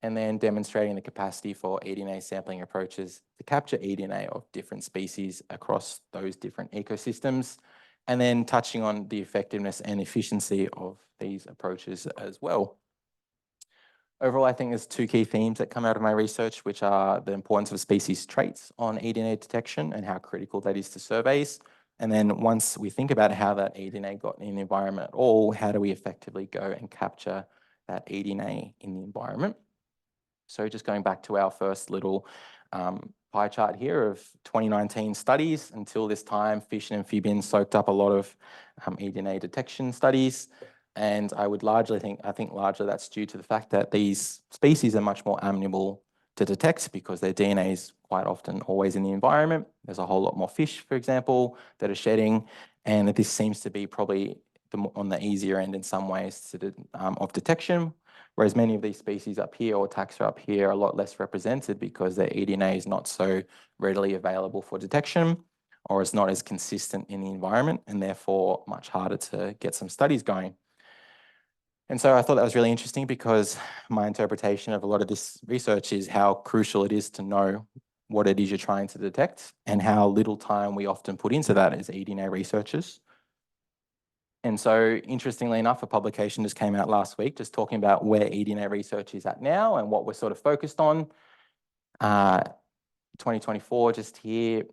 and then demonstrating the capacity for eDNA sampling approaches to capture eDNA of different species across those different ecosystems, and then touching on the effectiveness and efficiency of these approaches as well. Overall, I think there's two key themes that come out of my research, which are the importance of species traits on eDNA detection and how critical that is to surveys. And then once we think about how that eDNA got in the environment at all, how do we effectively go and capture that eDNA in the environment? So just going back to our first little pie chart here of 2019 studies, until this time, fish and amphibians soaked up a lot of eDNA detection studies. And I think largely that's due to the fact that these species are much more amenable to detect because their DNA is quite often always in the environment. There's a whole lot more fish, for example, that are shedding. And this seems to be probably on the easier end in some ways of detection. Whereas many of these species up here or taxa up here are a lot less represented because their eDNA is not so readily available for detection, or it's not as consistent in the environment and therefore much harder to get some studies going. And so I thought that was really interesting because my interpretation of a lot of this research is how crucial it is to know what it is you're trying to detect and how little time we often put into that as eDNA researchers. And so interestingly enough, a publication just came out last week just talking about where eDNA research is at now and what we're sort of focused on. 2024, just here,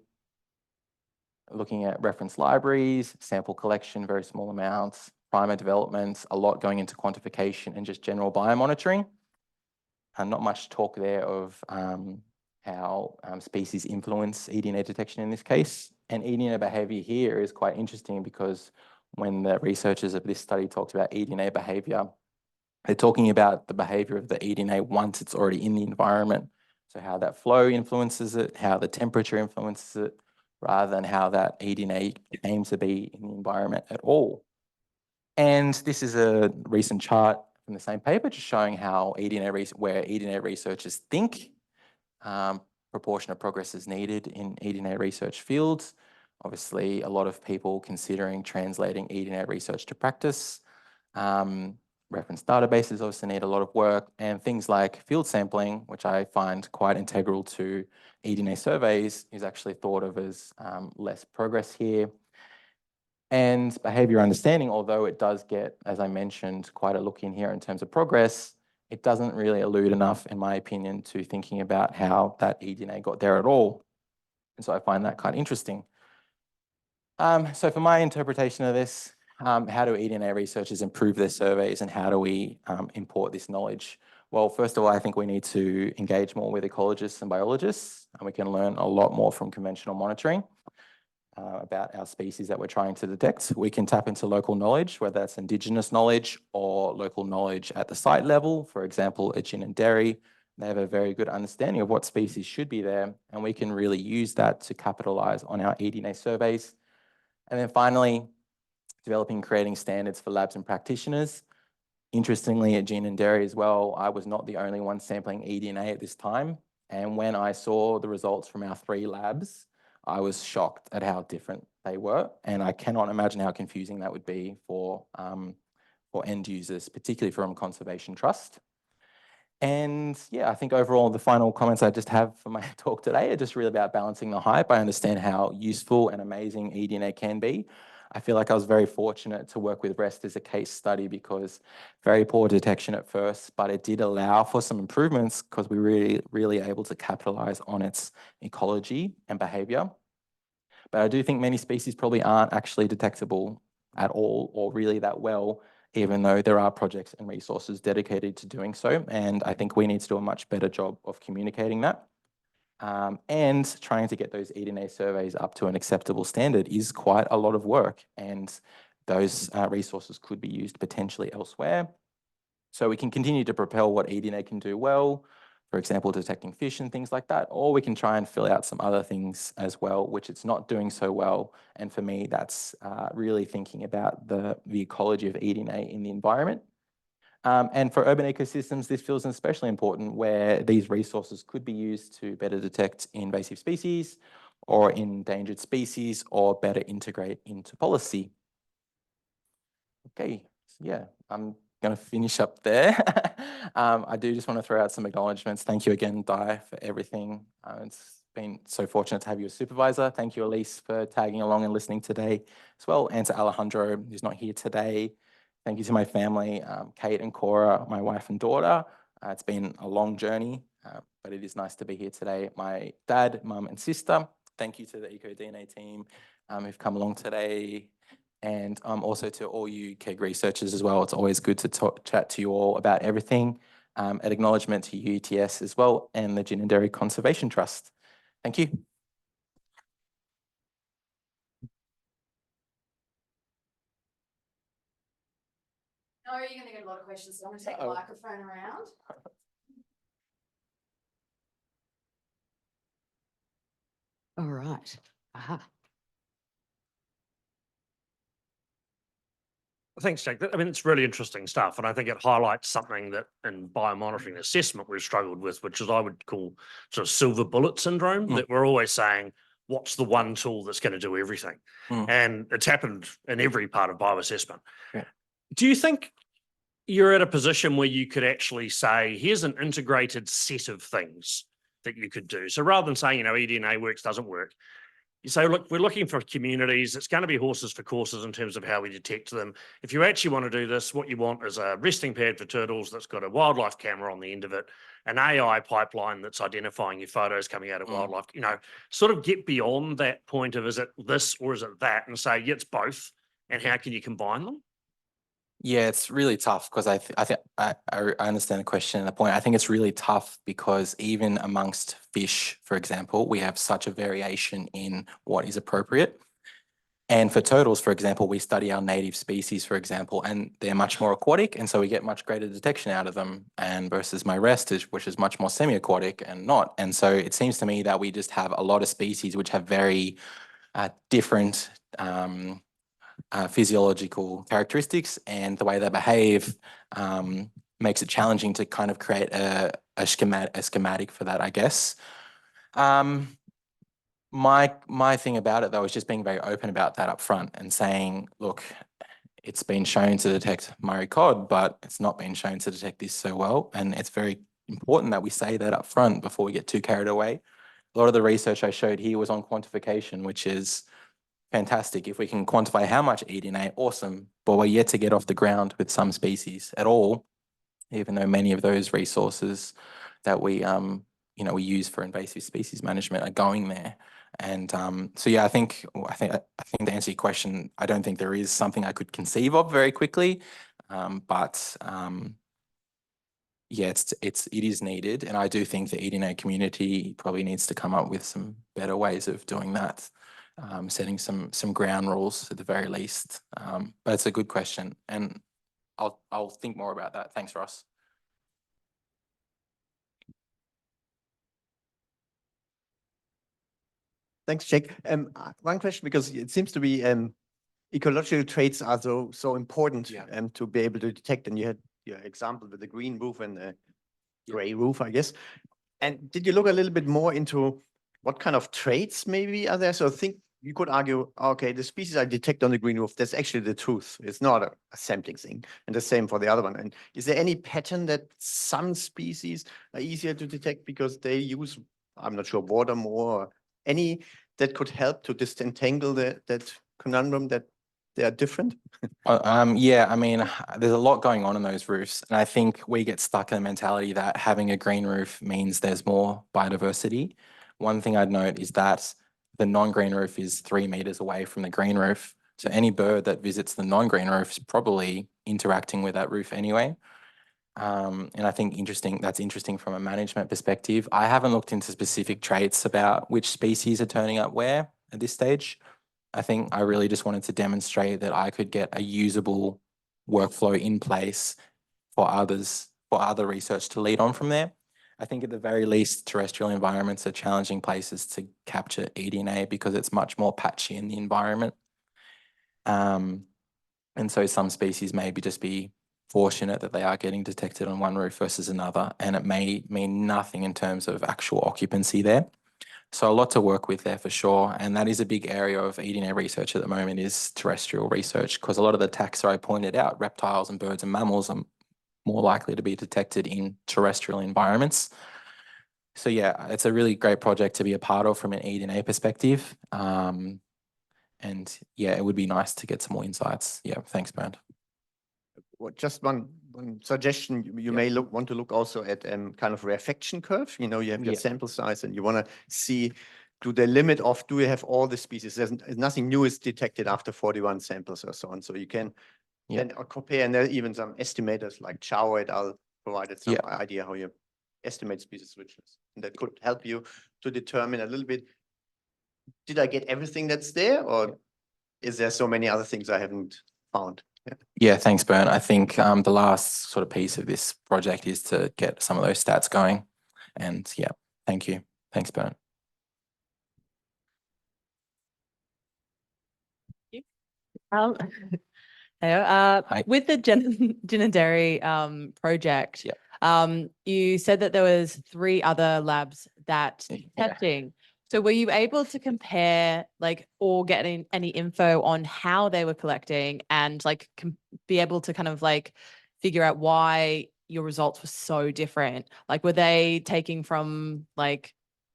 looking at reference libraries, sample collection, very small amounts, primer development, a lot going into quantification and just general biomonitoring. And not much talk there of how species influence eDNA detection in this case. And eDNA behavior here is quite interesting because when the researchers of this study talked about eDNA behavior, they're talking about the behavior of the eDNA once it's already in the environment. So how that flow influences it, how the temperature influences it, rather than how that eDNA came to be in the environment at all. And this is a recent chart from the same paper, just showing how where eDNA researchers think proportion of progress is needed in eDNA research fields. Obviously, a lot of people considering translating eDNA research to practice. Reference databases obviously need a lot of work, and things like field sampling, which I find quite integral to eDNA surveys, is actually thought of as less progress here. And behavior understanding, although it does get, as I mentioned, quite a look in here in terms of progress, it doesn't really allude enough, in my opinion, to thinking about how that eDNA got there at all. And so I find that quite interesting. So for my interpretation of this, how do eDNA researchers improve their surveys and how do we import this knowledge? Well, first of all, I think we need to engage more with ecologists and biologists, and we can learn a lot more from conventional monitoring about our species that we're trying to detect. We can tap into local knowledge, whether that's Indigenous knowledge or local knowledge at the site level. For example, at Gin and Dairy, they have a very good understanding of what species should be there, and we can really use that to capitalize on our eDNA surveys. And then finally, developing and creating standards for labs and practitioners. Interestingly, at Gin and Dairy as well, I was not the only one sampling eDNA at this time. And when I saw the results from our 3 labs, I was shocked at how different they were. And I cannot imagine how confusing that would be for end users, particularly from Conservation Trust. And yeah, I think overall, the final comments I just have for my talk today are just really about balancing the hype. I understand how useful and amazing eDNA can be. I feel like I was very fortunate to work with REST as a case study because very poor detection at first, but it did allow for some improvements because we were really able to capitalize on its ecology and behavior. But I do think many species probably aren't actually detectable at all or really that well, even though there are projects and resources dedicated to doing so. And I think we need to do a much better job of communicating that. And trying to get those eDNA surveys up to an acceptable standard is quite a lot of work, and those resources could be used potentially elsewhere. So we can continue to propel what eDNA can do well, for example, detecting fish and things like that, or we can try and fill out some other things as well, which it's not doing so well. And for me, that's really thinking about the ecology of eDNA in the environment. And for urban ecosystems, this feels especially important where these resources could be used to better detect invasive species or endangered species or better integrate into policy. Okay, so yeah, I'm going to finish up there. I do just want to throw out some acknowledgements. Thank you again, Di, for everything. It's been so fortunate to have you as supervisor. Thank you, Elise, for tagging along and listening today as well, and to Alejandro, who's not here today. Thank you to my family, Kate and Cora, my wife and daughter. It's been a long journey, but it is nice to be here today. My dad, mum and sister, thank you to the EcoDNA team who've come along today, and also to all you KEG researchers as well. It's always good to chat to you all about everything. An acknowledgement to UTS as well and the Gin and Dairy Conservation Trust. Thank you. No, you're going to get a lot of questions, so I'm going to take the microphone around. All right. Aha. Thanks, Jack. I mean, it's really interesting stuff. And I think it highlights something that in biomonitoring assessment we've struggled with, which is I would call sort of silver bullet syndrome, that we're always saying, what's the one tool that's going to do everything? And it's happened in every part of bioassessment. Yeah. Do you think you're at a position where you could actually say, here's an integrated set of things that you could do? So rather than saying, eDNA works, doesn't work, you say, look, we're looking for communities. It's going to be horses for courses in terms of how we detect them. If you actually want to do this, what you want is a resting pad for turtles that's got a wildlife camera on the end of it, an AI pipeline that's identifying your photos coming out of wildlife, sort of get beyond that point of, is it this or is it that? And say, yeah, it's both. And how can you combine them? Yeah, it's really tough because I understand the question and the point. I think it's really tough because even amongst fish, for example, we have such a variation in what is appropriate. And for turtles, for example, we study our native species, for example, and they're much more aquatic, and so we get much greater detection out of them. And versus my rest, which is much more semi-aquatic and not. And so it seems to me that we just have a lot of species which have very different physiological characteristics, and the way they behave makes it challenging to kind of create a schematic for that, I guess. My thing about it though is just being very open about that up front and saying, look, it's been shown to detect Murray cod, but it's not been shown to detect this so well. And it's very important that we say that up front before we get too carried away. A lot of the research I showed here was on quantification, which is fantastic. If we can quantify how much eDNA, awesome. But we're yet to get off the ground with some species at all, even though many of those resources that we use for invasive species management are going there. And so yeah, I think to answer your question, I don't think there is something I could conceive of very quickly, but yeah, it is needed, and I do think the eDNA community probably needs to come up with some better ways of doing that. Setting some ground rules at the very least. But it's a good question, and I'll think more about that. Thanks, Ross. Thanks, Jake. One question, because it seems to be ecological traits are so important to be able to detect. And you had your example with the green roof and the gray roof, I guess. And did you look a little bit more into what kind of traits maybe are there? So you could argue, okay, the species I detect on the green roof, that's actually the truth. It's not a sampling thing. And the same for the other one. And is there any pattern that some species are easier to detect because they use, I'm not sure, water more, or any that could help to disentangle that conundrum that they are different? Yeah, I mean, there's a lot going on in those roofs. And I think we get stuck in the mentality that having a green roof means there's more biodiversity. One thing I'd note is that the non-green roof is 3 meters away from the green roof. So any bird that visits the non-green roof is probably interacting with that roof anyway. And I think that's interesting from a management perspective. I haven't looked into specific traits about which species are turning up where at this stage. I think I really just wanted to demonstrate that I could get a usable workflow in place for other research to lead on from there. I think at the very least, terrestrial environments are challenging places to capture eDNA because it's much more patchy in the environment. And so some species maybe just be fortunate that they are getting detected on one roof versus another, and it may mean nothing in terms of actual occupancy there. So a lot to work with there for sure. And that is a big area of eDNA research at the moment, is terrestrial research, because a lot of the taxa I pointed out, reptiles and birds and mammals, are more likely to be detected in terrestrial environments. So yeah, it's a really great project to be a part of from an eDNA perspective. And yeah, it would be nice to get some more insights. Yeah, thanks, Brand. Well, just one one suggestion, you may want to look also at kind of rarefaction curve. You know, you have your Yeah. sample size and you want to see, do they limit off, do you have all the species? There's nothing new is detected after 41 samples or so on. So you can then compare, and there are even some estimators like Chow et al. Provided some idea how you estimate species switches. And that could help you to determine a little bit, did I get everything that's there, or is there so many other things I haven't found? Yeah, thanks, Bern. I think the last sort of piece of this project is to get some of those stats going. And yeah, thank you. Thanks, Bern. Hello, Hi. with the gin and dairy project, you said that there was 3 other labs that testing. So were you able to compare, like, or get any info on how they were collecting and like be able to kind of like figure out why your results were so different? Like, were they taking from like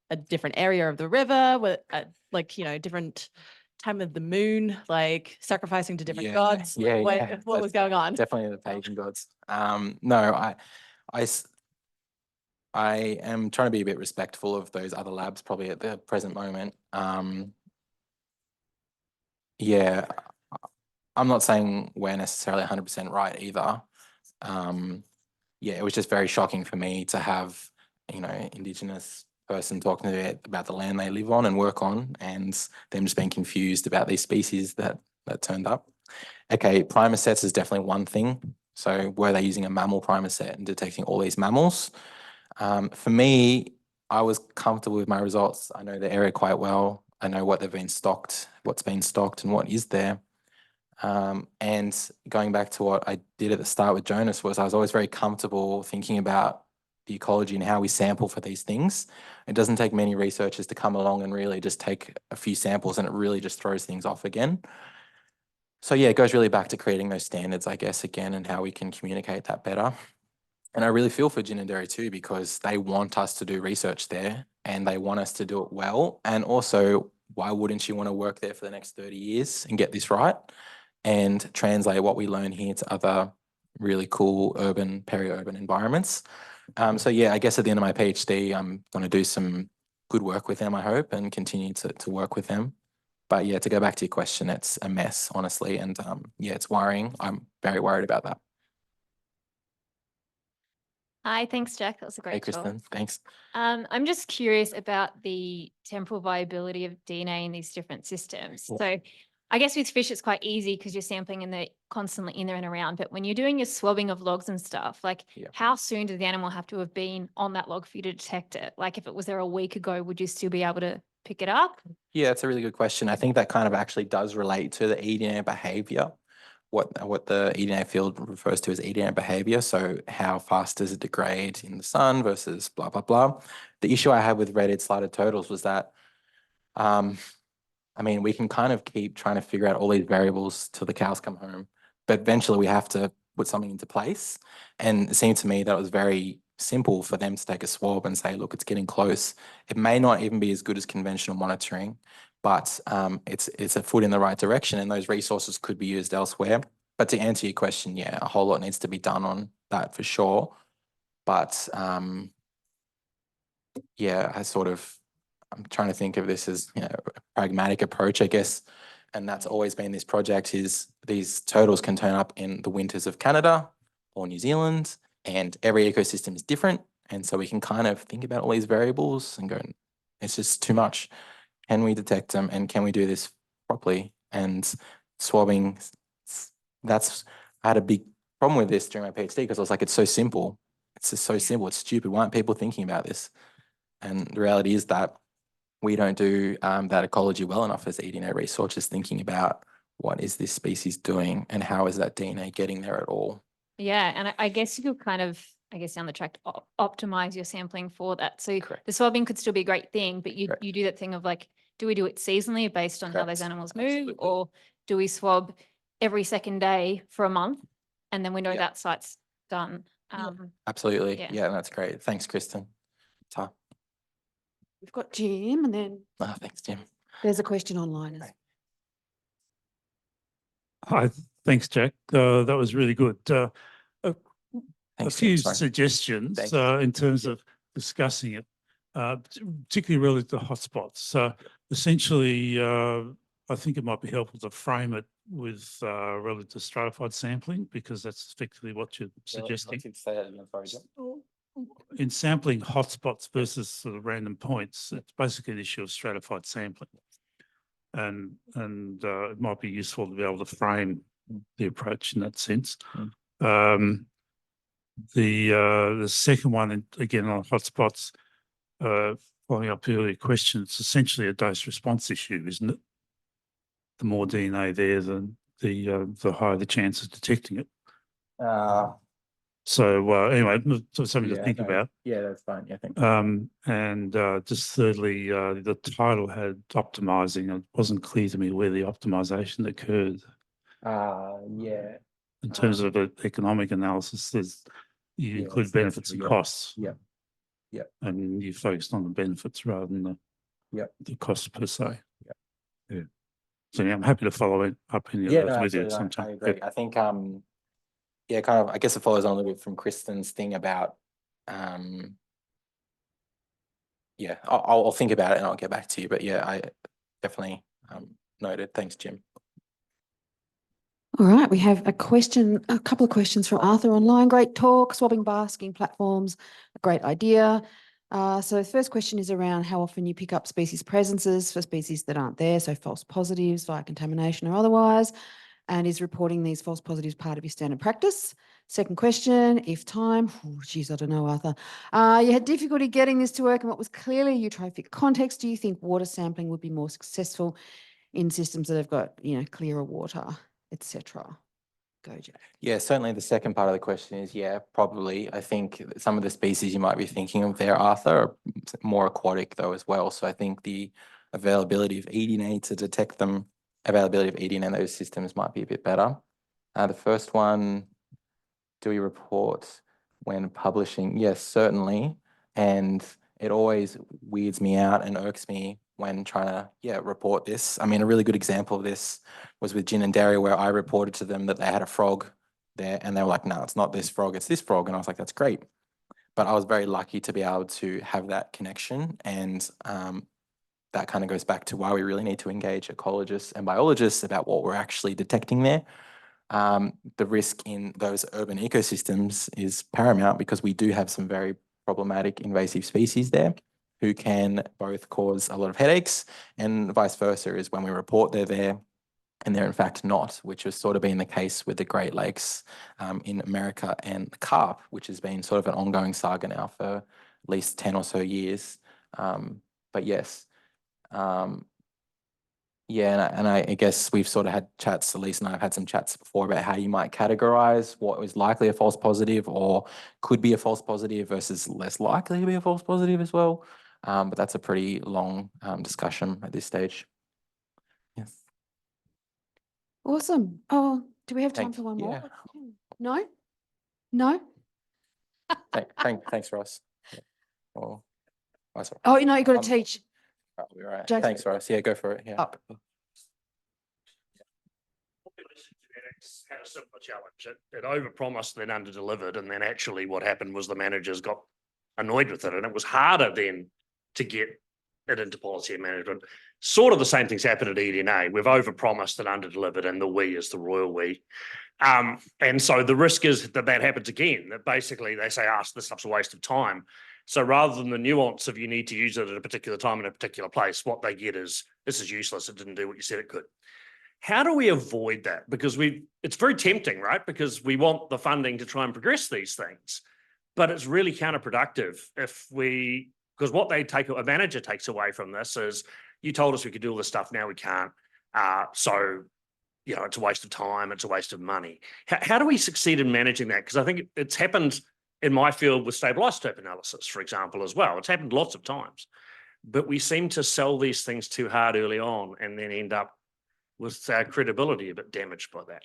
a different area of the river, like, you know, different time of the moon, like sacrificing to different gods? What was going on? Definitely the pagan gods. No, I am trying to be a bit respectful of those other labs probably at the present moment. Yeah, I'm not saying we're necessarily 100% right either. Yeah, it was just very shocking for me to have, you know, Indigenous person talking to me about the land they live on and work on, and them just being confused about these species that turned up. Okay, primer sets is definitely one thing. So were they using a mammal primer set and detecting all these mammals? For me, I was comfortable with my results. I know the area quite well. I know what they've been stocked, what's been stocked and what is there. And going back to what I did at the start with Jonas was I was always very comfortable thinking about the ecology and how we sample for these things. It doesn't take many researchers to come along and really just take a few samples and it really just throws things off again. So yeah, it goes really back to creating those standards, I guess, again, and how we can communicate that better. And I really feel for Gin and Dairy too, because they want us to do research there and they want us to do it well. And also, why wouldn't you want to work there for the next 30 years and get this right and translate what we learn here to other really cool urban, peri-urban environments? So yeah, I guess at the end of my PhD, I'm going to do some good work with them, I hope, and continue to work with them. But yeah, to go back to your question, it's a mess, honestly. And yeah, it's worrying. I'm very worried about that. Hi, thanks, Jack. That was a Hey, great talk. Kristen, thanks. I'm just curious about the temporal viability of DNA in these different systems. Yeah. So I guess with fish, it's quite easy because you're sampling and they're constantly in there and around. But when you're doing your swabbing of logs and stuff, like how soon does the animal have to have been on that log for you to detect it? Like if it was there a week ago, would you still be able to pick it up? Yeah, it's a really good question. I think that kind of actually does relate to the eDNA behavior. What the eDNA field refers to as eDNA behavior. So how fast does it degrade in the sun versus blah, blah, blah. The issue I had with red-eared slider turtles was that, I mean, we can kind of keep trying to figure out all these variables till the cows come home, but eventually we have to put something into place. And it seemed to me that it was very simple for them to take a swab and say, look, it's getting close. It may not even be as good as conventional monitoring, but it's a foot in the right direction and those resources could be used elsewhere. But to answer your question, yeah, a whole lot needs to be done on that for sure. But yeah, I'm trying to think of this as, you know, a pragmatic approach, I guess. And that's always been this project is these turtles can turn up in the winters of Canada or New Zealand and every ecosystem is different. And so we can kind of think about all these variables and go, it's just too much. Can we detect them and can we do this properly? And swabbing, I had a big problem with this during my PhD because I was like, it's so simple. It's just so simple. It's stupid. Why aren't people thinking about this? And the reality is that we don't do that ecology well enough as eDNA researchers thinking about what is this species doing and how is that DNA getting there at all? Yeah, and I guess you could kind of, down the track, optimize your sampling for that. So the swabbing could still be a great thing, but you do that thing of like, do we do it seasonally based on how those animals move, or do we swab every second day for a month and then we know that site's done? Absolutely. Yeah, that's great. Thanks, Kristen. We've got Jim and then Thanks, Jim. there's a question online. Hi, thanks, Jack. That was really good. Thanks, few Tim. Sorry. suggestions Thank in terms of discussing it, particularly related to hotspots. So essentially, I think it might be helpful to frame it with relative to stratified sampling, because that's effectively what you're suggesting. In sampling hotspots versus sort of random points, it's basically an issue of stratified sampling. And it might be useful to be able to frame the approach in that sense. The second one, again on hotspots, following up earlier questions, it's essentially a dose response issue, isn't it? The more DNA there, the higher the chance of detecting it. So anyway, something to think about. Yeah, that's fine. Yeah, thank And just thirdly, the title had optimizing. It wasn't clear to me where the optimization occurred. Yeah. In terms of an economic analysis, you include that's benefits and true, yeah. costs. Yeah. Yeah. And you focused on the benefits rather than the costs per se. Yeah. So yeah, I'm happy to follow it up any of Yeah, those no, with you absolutely, sometime. I agree. I think yeah, kind of, I guess it follows on a little bit from Kristen's thing about yeah, I'll think about it and I'll get back to you. But yeah, I definitely noted. Thanks, Jim. All right, we have a couple of questions from Arthur online. Great talk, swabbing basking platforms, a great idea. So the first question is around how often you pick up species presences for species that aren't there, so false positives via contamination or otherwise, and is reporting these false positives part of your standard practice? Second question, if time, geez, I don't know, Arthur. You had difficulty getting this to work in what was clearly a eutrophic context. Do you think water sampling would be more successful in systems that have got, clearer water, etc.? Go, Jack. Yeah, certainly the second part of the question is, yeah, probably. I think some of the species you might be thinking of there, Arthur, are more aquatic though as well. So I think the availability of eDNA to detect them, availability of eDNA in those systems might be a bit better. The first one, do we report when publishing? Yes, certainly. And it always weirds me out and irks me when trying to, report this. I mean, a really good example of this was with gin and dairy, where I reported to them that they had a frog there and they were like, no, it's not this frog, it's this frog. And I was like, that's great. But I was very lucky to be able to have that connection. And that kind of goes back to why we really need to engage ecologists and biologists about what we're actually detecting there. The risk in those urban ecosystems is paramount because we do have some very problematic invasive species there who can both cause a lot of headaches, and vice versa is when we report they're there and they're in fact not, which has sort of been the case with the Great Lakes in America and carp, which has been sort of an ongoing saga now for at least 10 or so years. But yes, yeah, and I guess we've sort of had chats, Elise and I have had some chats before about how you might categorize what was likely a false positive or could be a false positive versus less likely to be a false positive as well. But that's a pretty long discussion at this stage. Yes. Awesome. Oh, do we have time Thank- for one more? yeah. No? No? Thanks, Ross. Yeah. Oh, sorry. Oh, you got to teach. Oh, you're right. Jackson. Thanks, Ross. Yeah, go for it. Yeah. Up. Population genetics had a similar challenge. It overpromised, then underdelivered, and then actually what happened was the managers got annoyed with it, and it was harder then to get it into policy and management. Sort of the same things happened at eDNA. We've overpromised and underdelivered, and the we is the royal we. And so the risk is that happens again, that basically they say, this stuff's a waste of time. So rather than the nuance of you need to use it at a particular time in a particular place, what they get is, this is useless, it didn't do what you said it could. How do we avoid that? Because it's very tempting, right? Because we want the funding to try and progress these things, but it's really counterproductive because what a manager takes away from this is, you told us we could do all this stuff, now we can't. So, it's a waste of time, it's a waste of money. How do we succeed in managing that? Because I think it's happened in my field with stable isotope analysis, for example, as well. It's happened lots of times, but we seem to sell these things too hard early on and then end up with our credibility a bit damaged by that.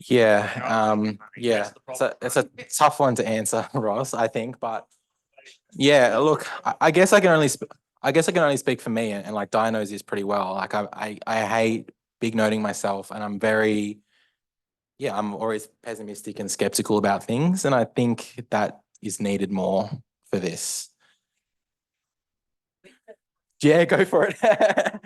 Yeah, yeah. It's a tough one to answer, Ross, I think, but yeah, look, I guess I can only speak for me, and like Dianne knows this pretty well. Like I hate big noting myself, and I'm very, yeah, I'm always pessimistic and skeptical about things, and I think that is needed more for this. Yeah, go for it. I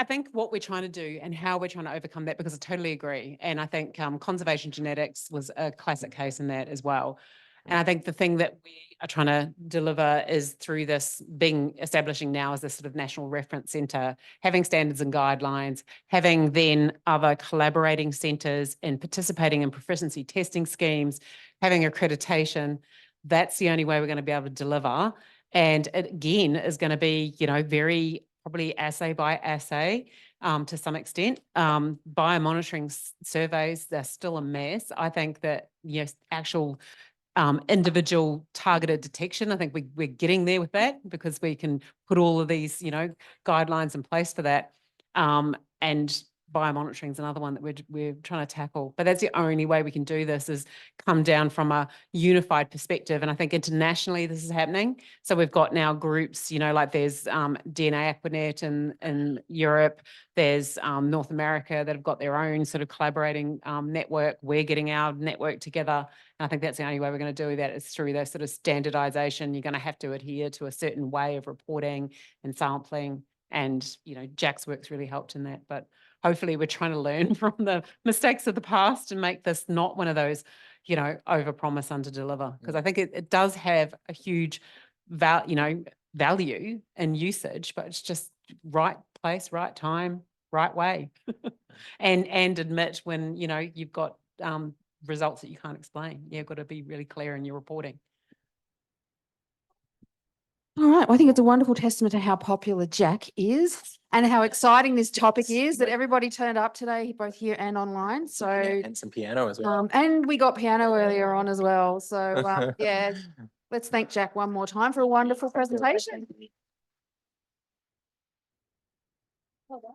think what we're trying to do and how we're trying to overcome that, because I totally agree. And I think conservation genetics was a classic case in that as well. And I think the thing that we are trying to deliver is through this establishing now as this sort of national reference centre, having standards and guidelines, having then other collaborating centres and participating in proficiency testing schemes, having accreditation. That's the only way we're going to be able to deliver. And it again is going to be, very probably assay by assay to some extent. Biomonitoring surveys, they're still a mess. I think that, yes, actual individual targeted detection, I think we're getting there with that, because we can put all of these, guidelines in place for that. And biomonitoring is another one that we're trying to tackle. But that's the only way we can do this, is come down from a unified perspective. And I think internationally this is happening. So we've got now groups, like there's DNA EcoDNA in Europe, there's North America that have got their own sort of collaborating network. We're getting our network together. And I think that's the only way we're going to do that, is through that sort of standardization. You're going to have to adhere to a certain way of reporting and sampling. And, Jack's work's really helped in that. But hopefully we're trying to learn from the mistakes of the past and make this not one of those, over-promise, under-deliver. Because I think it does have a huge value and usage, but it's just right place, right time, right way. and admit when, you've got results that you can't explain. You've got to be really clear in your reporting. All right. Well, I think it's a wonderful testament to how popular Jack is and how exciting this topic is that everybody turned up today, both here and online. So, And some piano as well. and we got piano earlier on as well. So, yeah, let's thank Jack one more time for a wonderful presentation. Well done.